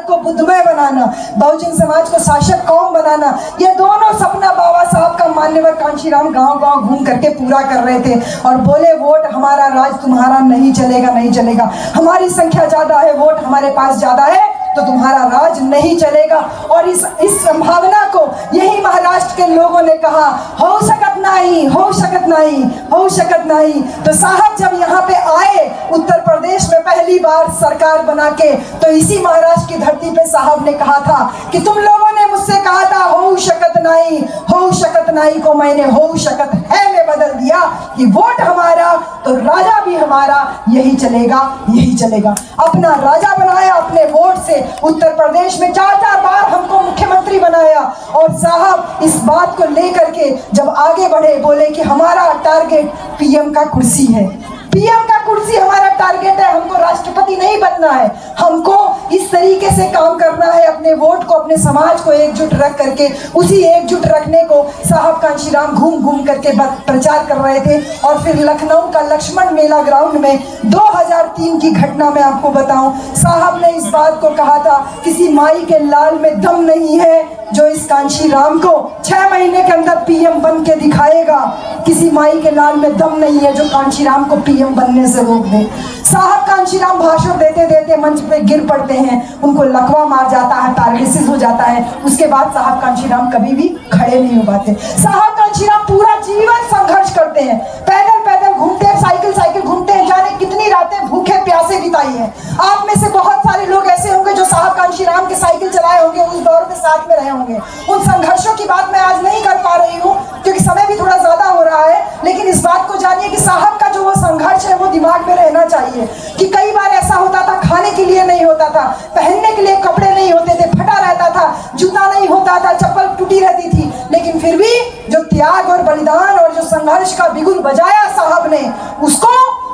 को बुद्धमय बनाना, बहुजन समाज को शाश्वत कौम बनाना, ये दोनों सपना बाबा साहब का मान्यवर कांशीराम गांव-गांव घूम करके पूरा कर रहे थे, और बोले वोट हमारा, राज तुम्हारा, नहीं चलेगा, नहीं चलेगा। हमारी संख्या ज्यादा है, वोट हमारे पास ज्यादा है, तो तुम्हारा राज नहीं चलेगा। और इस संभावना को यही महाराष्ट्र के लोगों ने कहा, हो सकत नहीं, हो सकत नहीं, हो सकत नहीं। तो साहब जब यहाँ पे आए उत्तर प्रदेश में पहली बार सरकार बना के, तो इसी महाराष्ट्र की धरती पे साहब ने कहा था कि तुम लोगों ने मुझसे कहा था हो शकत नहीं, हो शकत नहीं को मैंने हो शकत है में बदल दिया कि वोट हमारा तो राजा भी हमारा, यही चलेगा, यही चलेगा। अपना राजा बनाया अपने वोट से, उत्तर प्रदेश में 4 बार हमको मुख्यमंत्री बनाया, और साहब इस बात को लेकर के जब आगे बढ़े, बोले कि हमारा टारगेट PM का कुर्सी है, PM का कुर्सी हमारा टारगेट है, हमको राष्ट्रपति नहीं बनना है, हमको इस तरीके से काम करना है, अपने वोट को, अपने समाज को एकजुट रख करके। उसी एकजुट रखने को साहब कांशीराम घूम घूम करके प्रचार कर रहे थे। और फिर लखनऊ का लक्ष्मण मेला ग्राउंड में 2003 की घटना में आपको बताऊं, साहब ने इस बात को कहा था, किसी माई के लाल में दम नहीं है, जो इस कांशी राम को 6 महीने के अंदर पीएम बन के दिखाएगा। किसी माई के लाल में दम नहीं है जो कांशी राम को पीएम बनने से रोक दे। साहब कांशी राम भाषण देते देते मंच पे गिर पड़ते हैं, उनको लकवा मार जाता है, पैरालिसिस हो जाता है। उसके बाद साहब कांशी राम कभी भी खड़े नहीं हो पाते। साहब कांशी राम पूरा जीवन संघर्ष करते हैं, पैदल पैदल घूमते हैं, साइकिल साइकिल घूमते हैं, जाने कितनी रातें भूखे प्यासे बिताई हैं। आप में से बहुत सारे लोग ऐसे होंगे जो साहब कांशी राम के साइकिल चलाए होंगे, उस दौर में साथ में रहे होंगे। उन संघर्षों की बात मैं आज नहीं कर पा रही हूँ क्योंकि समय भी थोड़ा ज्यादा हो रहा है, लेकिन इस बात को जानिए कि साहब का जो वो संघर्ष है वो दिमाग में रहना चाहिए कि कई बार ऐसा होता था, खाने के लिए नहीं होता था, पहनने के लिए कपड़े नहीं होते थे, फटा रहता था, जूता नहीं होता था, चप्पल टूटी रहती थी, लेकिन फिर भी जो त्याग और बलिदान और जो संघर्ष का बिगुल बजाया साहब ने, उसको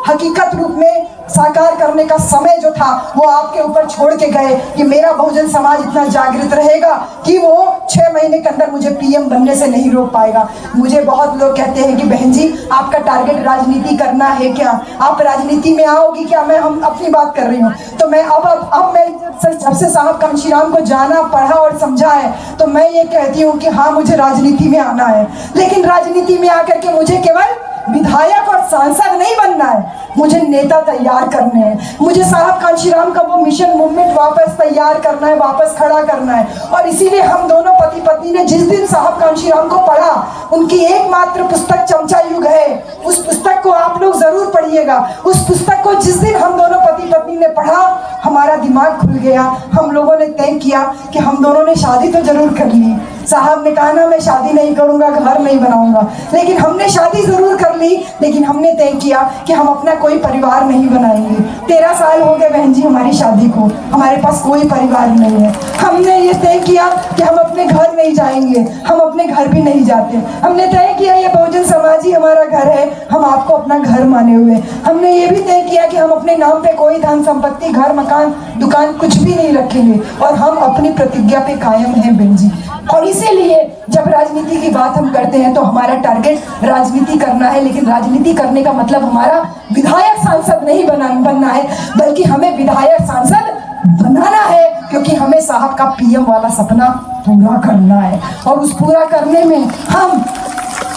हकीकत रूप में साकार करने का समय जो था वो आपके ऊपर छोड़ के गए कि मेरा बहुजन समाज इतना जागृत रहेगा कि वो 6 महीने के अंदर मुझे पीएम बनने से नहीं रोक पाएगा। मुझे बहुत लोग कहते हैं कि बहन जी आपका टारगेट राजनीति करना है क्या, आप राजनीति में आओगी क्या? हम अपनी बात कर रही हूँ। तो मैं अब मैं जब से साहब कांशी राम को जाना, पढ़ा और समझा है, तो मैं ये कहती हूँ कि हाँ मुझे राजनीति में आना है, लेकिन राजनीति में आकर के मुझे केवल विधायक और सांसद नहीं बनना है, मुझे नेता तैयार करने हैं। मुझे साहब कांशी राम का वो मिशन मूवमेंट वापस तैयार करना है, वापस खड़ा करना है। और इसीलिए हम दोनों पति पत्नी ने जिस दिन साहब कांशी राम को पढ़ा, उनकी एकमात्र पुस्तक चमचा युग है, उस पुस्तक को आप लोग जरूर पढ़िएगा। उस पुस्तक को जिस दिन हम दोनों पति पत्नी ने पढ़ा, हमारा दिमाग खुल गया। हम लोगों ने तय किया कि हम दोनों ने शादी तो जरूर कर ली। साहब ने कहा ना मैं शादी नहीं करूंगा, घर नहीं बनाऊंगा, लेकिन हमने शादी जरूर कर ली। लेकिन हमने तय किया कि हम अपना कोई परिवार नहीं बनाएंगे। 13 साल हो गए बहन जी हमारी शादी को, हमारे पास कोई परिवार नहीं है। हमने ये तय किया कि हम अपने घर नहीं जाएंगे, हम अपने घर भी नहीं जाते। हमने तय किया ये बहुजन समाज ही हमारा घर है, हम आपको अपना घर माने हुए। हमने ये भी तय किया कि हम अपने नाम पे कोई धन संपत्ति, घर मकान, दुकान कुछ भी नहीं रखेंगे, और हम अपनी प्रतिज्ञा पे कायम हैं बहन जी। और इसीलिए जब राजनीति की बात हम करते हैं तो हमारा टारगेट राजनीति करना है, लेकिन राजनीति करने का मतलब हमारा विधायक सांसद नहीं बनना है, बल्कि हमें विधायक सांसद बनाना है, क्योंकि हमें साहब का पीएम वाला सपना पूरा करना है। और उस पूरा करने में हम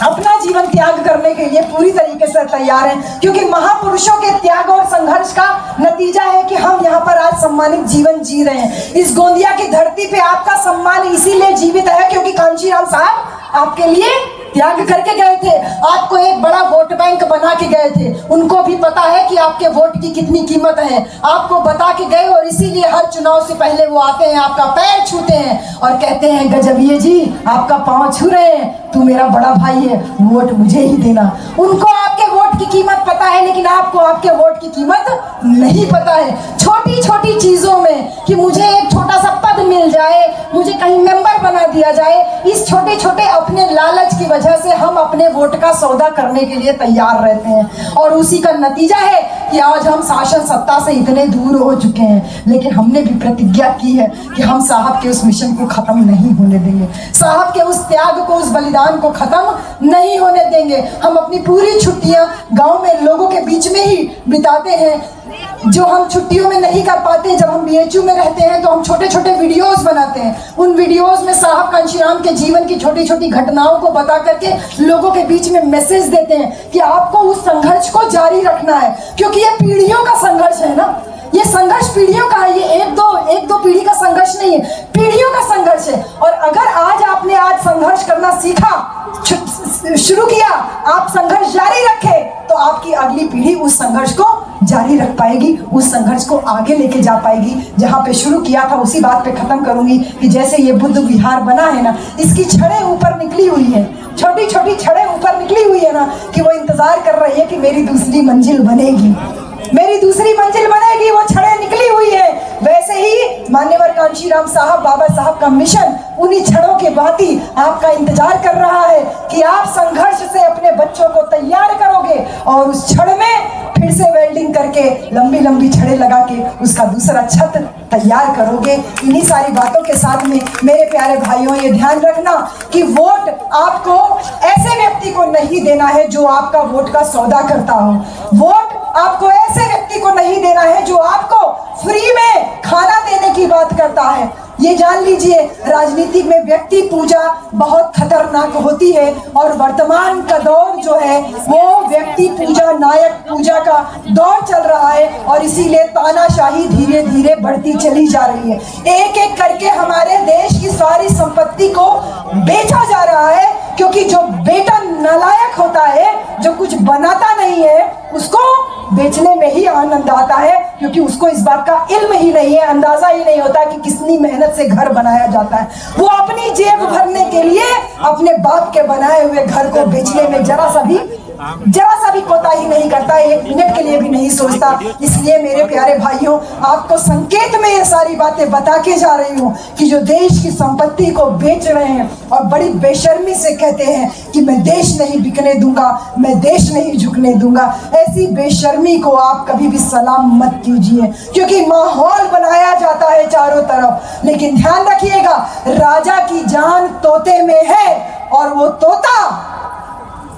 अपना जीवन त्याग करने के लिए पूरी तरीके से तैयार हैं, क्योंकि महापुरुषों के त्याग और संघर्ष का नतीजा है कि हम यहाँ पर आज सम्मानित जीवन जी रहे हैं। इस गोंदिया की धरती पे आपका सम्मान इसीलिए जीवित है क्योंकि कांशी राम साहब आपके लिए त्याग करके गए थे, आपको एक बड़ा वोट बैंक बना के गए थे। उनको भी पता है कि आपके वोट की कितनी कीमत है, आपको बता के गए, और इसीलिए हर चुनाव से पहले वो आते हैं, आपका पैर छूते हैं और कहते हैं गजबिये जी आपका पांव छू रहे हैं, तू मेरा बड़ा भाई है, वोट मुझे ही देना। उनको आपके वोट की कीमत पता है, लेकिन आपको आपके वोट की कीमत नहीं पता है। छोटी छोटी चीजों में कि मुझे एक छोटा सा पद मिल जाए, मुझे कहीं मेंबर बना दिया जाए, इस छोटे छोटे अपने लालच की वजह से हम अपने वोट का सौदा करने के लिए तैयार रहते हैं। और उसी का नतीजा है कि आज हम शासन सत्ता से इतने दूर हो चुके हैं, लेकिन हमने भी प्रतिज्ञा की है कि हम साहब के उस मिशन को खत्म नहीं होने देंगे, साहब के उस त्याग को, उस बलिदान को खत्म नहीं होने देंगे। हम अपनी पूरी छुट्टियां गांव में लोगों के बीच में ही बिताते हैं, जो हम छुट्टियों में नहीं कर पाते। जब हम बीएचयू में रहते हैं तो हम छोटे छोटे वीडियोस बनाते हैं, उन वीडियोस में साहब कांशी राम के जीवन की छोटी छोटी घटनाओं को बता करके लोगों के बीच में मैसेज देते हैं कि आपको उस संघर्ष को जारी रखना है, क्योंकि ये पीढ़ियों का संघर्ष है ना, ये संघर्ष पीढ़ियों का है, ये एक दो पीढ़ी का संघर्ष नहीं है, पीढ़ियों का संघर्ष है। और अगर आज आपने संघर्ष करना सीखा, शुरू किया, आप संघर्ष जारी रखे, तो आपकी अगली पीढ़ी उस संघर्ष को जारी रख पाएगी, उस संघर्ष को आगे लेके जा पाएगी। जहां पे शुरू किया था उसी बात पे खत्म करूंगी कि जैसे ये बुद्ध विहार बना है ना, इसकी छड़ें ऊपर निकली हुई है, छोटी छोटी छड़ें ऊपर निकली हुई है ना, कि वो इंतजार कर रही है कि मेरी दूसरी मंजिल बनेगी, मेरी दूसरी मंजिल बनेगी, वो छड़ें निकली हुई है। वैसे ही मान्यवर कांशी राम साहब, बाबा साहब का मिशन उन्हीं छड़ों के भांति आपका इंतजार कर रहा है कि आप संघर्ष से अपने बच्चों को तैयार करोगे और उस छड़ में फिर से वेल्डिंग करके लंबी लंबी छड़ें लगा के उसका दूसरा छत तैयार करोगे। इन्हीं सारी बातों के साथ में मेरे प्यारे भाइयों, ये ध्यान रखना कि वोट आपको ऐसे व्यक्ति को नहीं देना है जो आपका वोट का सौदा करता हो, वोट आपको ऐसे व्यक्ति को नहीं देना है जो आपको फ्री में खाना देने की बात करता है, ये जान लीजिए, राजनीति में व्यक्ति पूजा बहुत खतरनाक होती है और वर्तमान का दौर जो है वो व्यक्ति पूजा, नायक पूजा का दौर चल रहा है और इसीलिए तानाशाही धीरे धीरे बढ़ती चली जा रही है। एक एक करके हमारे देश की सारी संपत्ति को बेचा जा रहा है, क्योंकि जो बेटा नालायक होता है, जो कुछ बनाता नहीं है, उसको बेचने में ही आनंद आता है, क्योंकि उसको इस बात का इल्म ही नहीं है, अंदाजा ही नहीं होता कि कितनी मेहनत से घर बनाया जाता है। वो अपनी जेब भरने के लिए अपने बाप के बनाए हुए घर को बेचने में जरा सा भी कोताही नहीं करता, एक मिनट के लिए भी नहीं सोचता। इसलिए मेरे प्यारे भाइयों, आपको संकेत में ये सारी बातें बता के जा रही हूँ कि जो देश की संपत्ति को बेच रहे हैं और बड़ी बेशर्मी से कहते हैं कि मैं देश नहीं बिकने दूंगा, मैं देश नहीं झुकने दूंगा, ऐसी बेशर्मी को आप कभी भी सलाम मत कीजिए, क्योंकि माहौल बनाया जाता है चारों तरफ। लेकिन ध्यान रखिएगा, राजा की जान तोते में है और वो तोता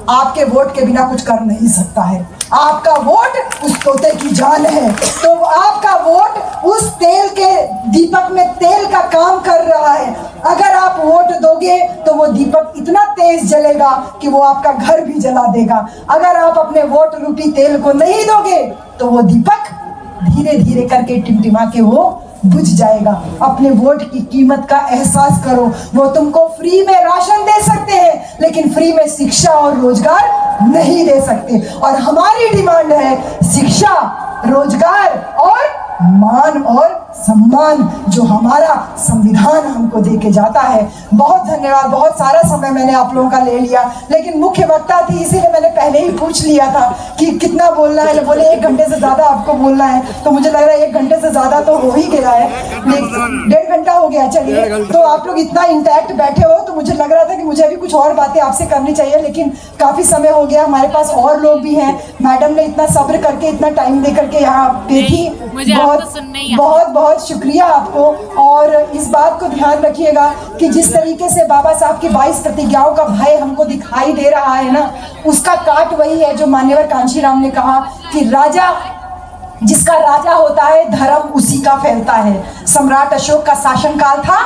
आपके वोट के बिना कुछ कर नहीं सकता है। आपका वोट उस तोते की जान है, तो आपका वोट उस तेल के दीपक में तेल का काम कर रहा है। अगर आप वोट दोगे तो वो दीपक इतना तेज जलेगा कि वो आपका घर भी जला देगा। अगर आप अपने वोट रूपी तेल को नहीं दोगे तो वो दीपक धीरे धीरे करके टिमटिमा के वो बुझ जाएगा। अपने वोट की कीमत का एहसास करो। वो तुमको फ्री में राशन दे सकते हैं, लेकिन फ्री में शिक्षा और रोजगार नहीं दे सकते। और हमारी डिमांड है शिक्षा, रोजगार और मान और सम्मान, जो हमारा संविधान हमको दे के जाता है। बहुत धन्यवाद। बहुत सारा समय मैंने आप लोगों का ले लिया, लेकिन मुख्य वक्ता थी इसीलिए मैंने पहले ही पूछ लिया था कि कितना बोलना है। बोले 1 घंटे से ज्यादा आपको बोलना है, तो मुझे लग रहा है 1 घंटे से ज्यादा तो हो ही गया है, 1.5 घंटा हो गया। चलिए, तो आप लोग इतना इंटैक्ट बैठे हो तो मुझे लग रहा था कि मुझे अभी कुछ और बातें आपसे करनी चाहिए, लेकिन काफी समय हो गया। हमारे पास और लोग भी हैं। मैडम ने इतना सब्र करके, इतना टाइम दे करके यहाँ पे थी। बहुत बहुत शुक्रिया आपको। और इस बात को ध्यान रखिएगा कि जिस तरीके से बाबा साहब की 22 प्रतिज्ञाओं का भय हमको दिखाई दे रहा है ना, उसका काट वही है जो मान्यवर कांशीराम ने कहा कि राजा, जिसका राजा होता है, धर्म उसी का फैलता है। सम्राट अशोक का शासनकाल था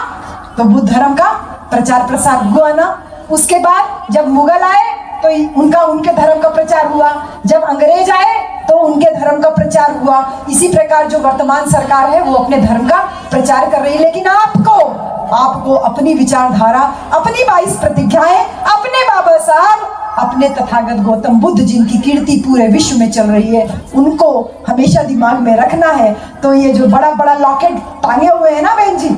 तो बुद्ध धर्म का प्रचार प्रसार हुआ ना। उसके बाद जब मुगल आए तो उनके धर्म का प्रचार हुआ, जब अंग्रेज आए तो उनके धर्म का प्रचार हुआ। इसी प्रकार जो वर्तमान सरकार है वो अपने धर्म का प्रचार कर रही है। लेकिन आपको अपनी विचारधारा, अपनी 22 प्रतिज्ञाएं, अपने बाबा साहब, अपने तथागत गौतम बुद्ध जिनकी कीर्ति पूरे विश्व में चल रही है, उनको हमेशा दिमाग में रखना है। तो ये जो बड़ा बड़ा लॉकेट टांगे हुए हैं ना बहन जी,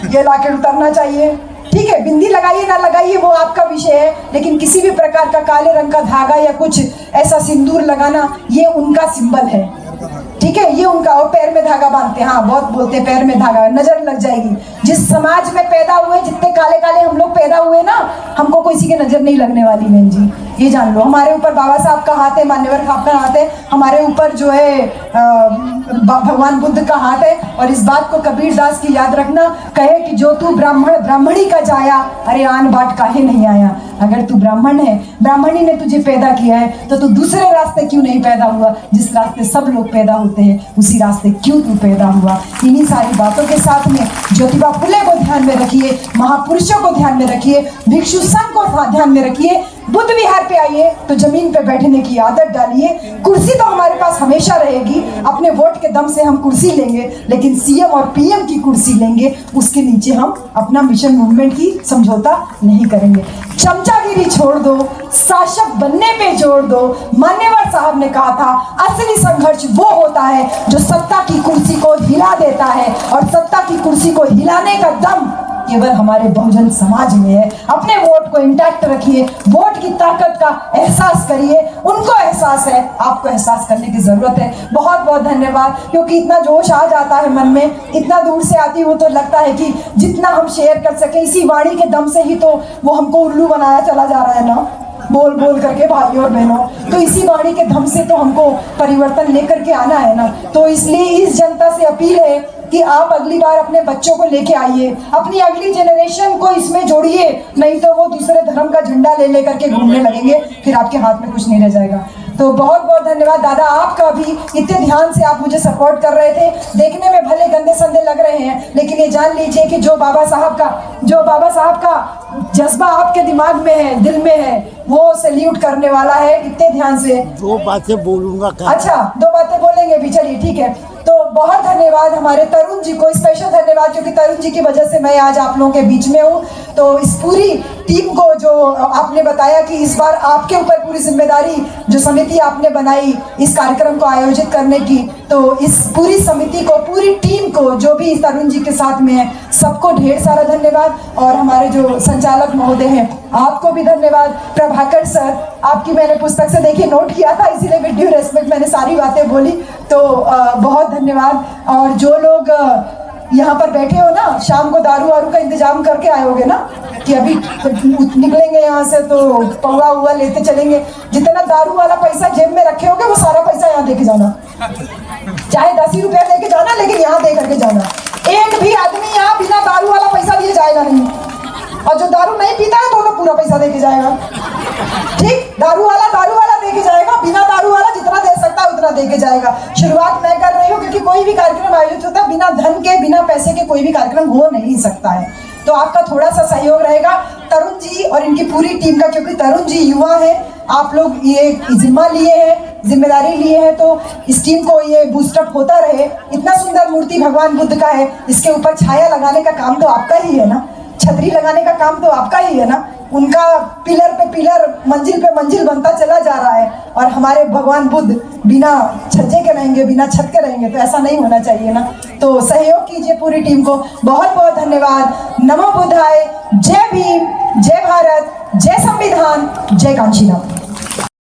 ये लॉकेट उतरना चाहिए। ठीक है, बिंदी लगाइए ना लगाइए वो आपका विषय है, लेकिन किसी भी प्रकार का काले रंग का धागा या कुछ ऐसा सिंदूर लगाना, ये उनका सिंबल है। ठीक है, ये उनका। और पैर में धागा बांधते हैं, हाँ बहुत बोलते हैं पैर में धागा, नजर लग जाएगी। जिस समाज में पैदा हुए, जितने काले काले हम लोग पैदा हुए ना, हमको किसी की नजर नहीं लगने वाली बहन जी, ये जान लो। हमारे ऊपर बाबा साहब का हाथ है, मान्यवर साहब का हाथ है, हमारे ऊपर जो है भगवान बुद्ध का हाथ है। और इस बात को कबीर दास की याद रखना, कहे कि जो तू ब्राह्मण ब्राह्मणी का जाया, अरे आन बाट काहे नहीं आया। अगर तू ब्राह्मण है, ब्राह्मणी ने तुझे पैदा किया है, तो तू दूसरे रास्ते क्यों नहीं पैदा हुआ? जिस रास्ते सब लोग पैदा होते हैं, उसी रास्ते क्यों तू पैदा हुआ? इन्हीं सारी बातों के साथ में ज्योतिबा फुले को ध्यान में रखिए, महापुरुषों को ध्यान में रखिए, भिक्षु संघ को ध्यान में रखिए। बुद्ध विहार पे आइए तो जमीन पे बैठने की आदत डालिए। कुर्सी तो हमारे पास हमेशा रहेगी, अपने वोट के दम से हम कुर्सी लेंगे, लेकिन सीएम और पीएम की कुर्सी लेंगे, उसके नीचे हम अपना मिशन मूवमेंट की समझौता नहीं करेंगे। चमचागिरी छोड़ दो, शासक बनने पे जोड़ दो। मान्यवर साहब ने कहा था, असली संघर्ष वो होता है जो सत्ता की कुर्सी को हिला देता है, और सत्ता की कुर्सी को हिलाने का दम केवल हमारे बहुजन समाज में है। अपने वोट को इंटैक्ट रखिए, वोट की ताकत का एहसास करिए। उनको एहसास है, आपको एहसास करने की जरूरत है। बहुत बहुत धन्यवाद, क्योंकि इतना जोश आ जाता है मन में, इतना दूर से आती हूँ तो लगता है कि जितना हम शेयर कर सके, इसी वाणी के दम से ही तो वो हमको उल्लू बनाया चला जा रहा है ना, बोल बोल करके भाइयों और बहनों। तो इसी वाणी के दम से तो हमको परिवर्तन लेकर के आना है ना। तो इसलिए इस जनता से अपील है कि आप अगली बार अपने बच्चों को लेके आइए, अपनी अगली जनरेशन को इसमें जोड़िए, नहीं तो वो दूसरे धर्म का झंडा ले लेकर के घूमने लगेंगे, फिर आपके हाथ में कुछ नहीं रह जाएगा। तो बहुत बहुत धन्यवाद दादा आपका भी, इतने ध्यान से आप मुझे सपोर्ट कर रहे थे। देखने में भले गंदे संदे लग रहे हैं, लेकिन ये जान लीजिए कि जो बाबा साहब का जज्बा आपके दिमाग में है, दिल में है, वो सैल्यूट करने वाला है। इतने ध्यान से 2 बातें बोलूंगा। अच्छा 2 बातें बोलेंगे भी, चलिए ठीक है। तो बहुत धन्यवाद हमारे तरुण जी को, स्पेशल धन्यवाद, क्योंकि तरुण जी की वजह से मैं आज आप लोगों के बीच में हूँ। तो इस पूरी टीम को जो आपने बताया कि इस बार आपके ऊपर पूरी जिम्मेदारी, जो समिति आपने बनाई इस कार्यक्रम को आयोजित करने की, तो इस पूरी समिति को, पूरी टीम को, जो भी तरुण जी के साथ में है, सबको ढेर सारा धन्यवाद। और हमारे जो संचालक महोदय हैं आपको भी धन्यवाद। प्रभाकर सर, आपकी मैंने पुस्तक से देखिए नोट किया था, इसीलिए विद ड्यू रेस्पेक्ट मैंने सारी बातें बोली, तो बहुत धन्यवाद। और जो लोग यहाँ पर बैठे हो ना, शाम को दारू वारू का इंतजाम करके आए होगे ना, कि अभी निकलेंगे यहाँ से तो पौवा हुआ लेते चलेंगे। जितना दारू वाला पैसा जेब में रखे होगे वो सारा पैसा यहाँ दे के जाना, चाहे 10 ही रुपया दे के जाना, लेकिन यहाँ दे करके जाना। एक भी आदमी यहाँ बिना दारू वाला पैसा दिए जाएगा नहीं, और जो दारू नहीं पीता है तो पूरा पैसा दे के जाएगा। ठीक, दारू वाला दे के जाएगा, बिना दारू वाला जितना दे सकता है उतना दे के जाएगा। शुरुआत मैं कर रही हूँ, क्योंकि कोई भी कार्यक्रम आयोजित होता है बिना धन के, बिना पैसे के कोई भी कार्यक्रम हो नहीं सकता है। तो आपका थोड़ा सा सहयोग रहेगा तरुण जी और इनकी पूरी टीम का, क्योंकि तरुण जी युवा है, आप लोग ये जिम्मा लिए हैं, जिम्मेदारी लिए हैं, तो इस टीम को ये बूस्टअप होता रहे। इतना सुंदर मूर्ति भगवान बुद्ध का है, इसके ऊपर छाया लगाने का काम तो आपका ही है ना, छतरी लगाने का काम तो आपका ही है ना। उनका पिलर पे पिलर, मंजिल पे मंजिल बनता चला जा रहा है, और हमारे भगवान बुद्ध बिना छज्जे के रहेंगे, बिना छत के रहेंगे, तो ऐसा नहीं होना चाहिए ना। तो सहयोग कीजिए पूरी टीम को। बहुत बहुत धन्यवाद। नमो बुद्धाय। जय भीम, जय भारत, जय संविधान, जय कांशीराम।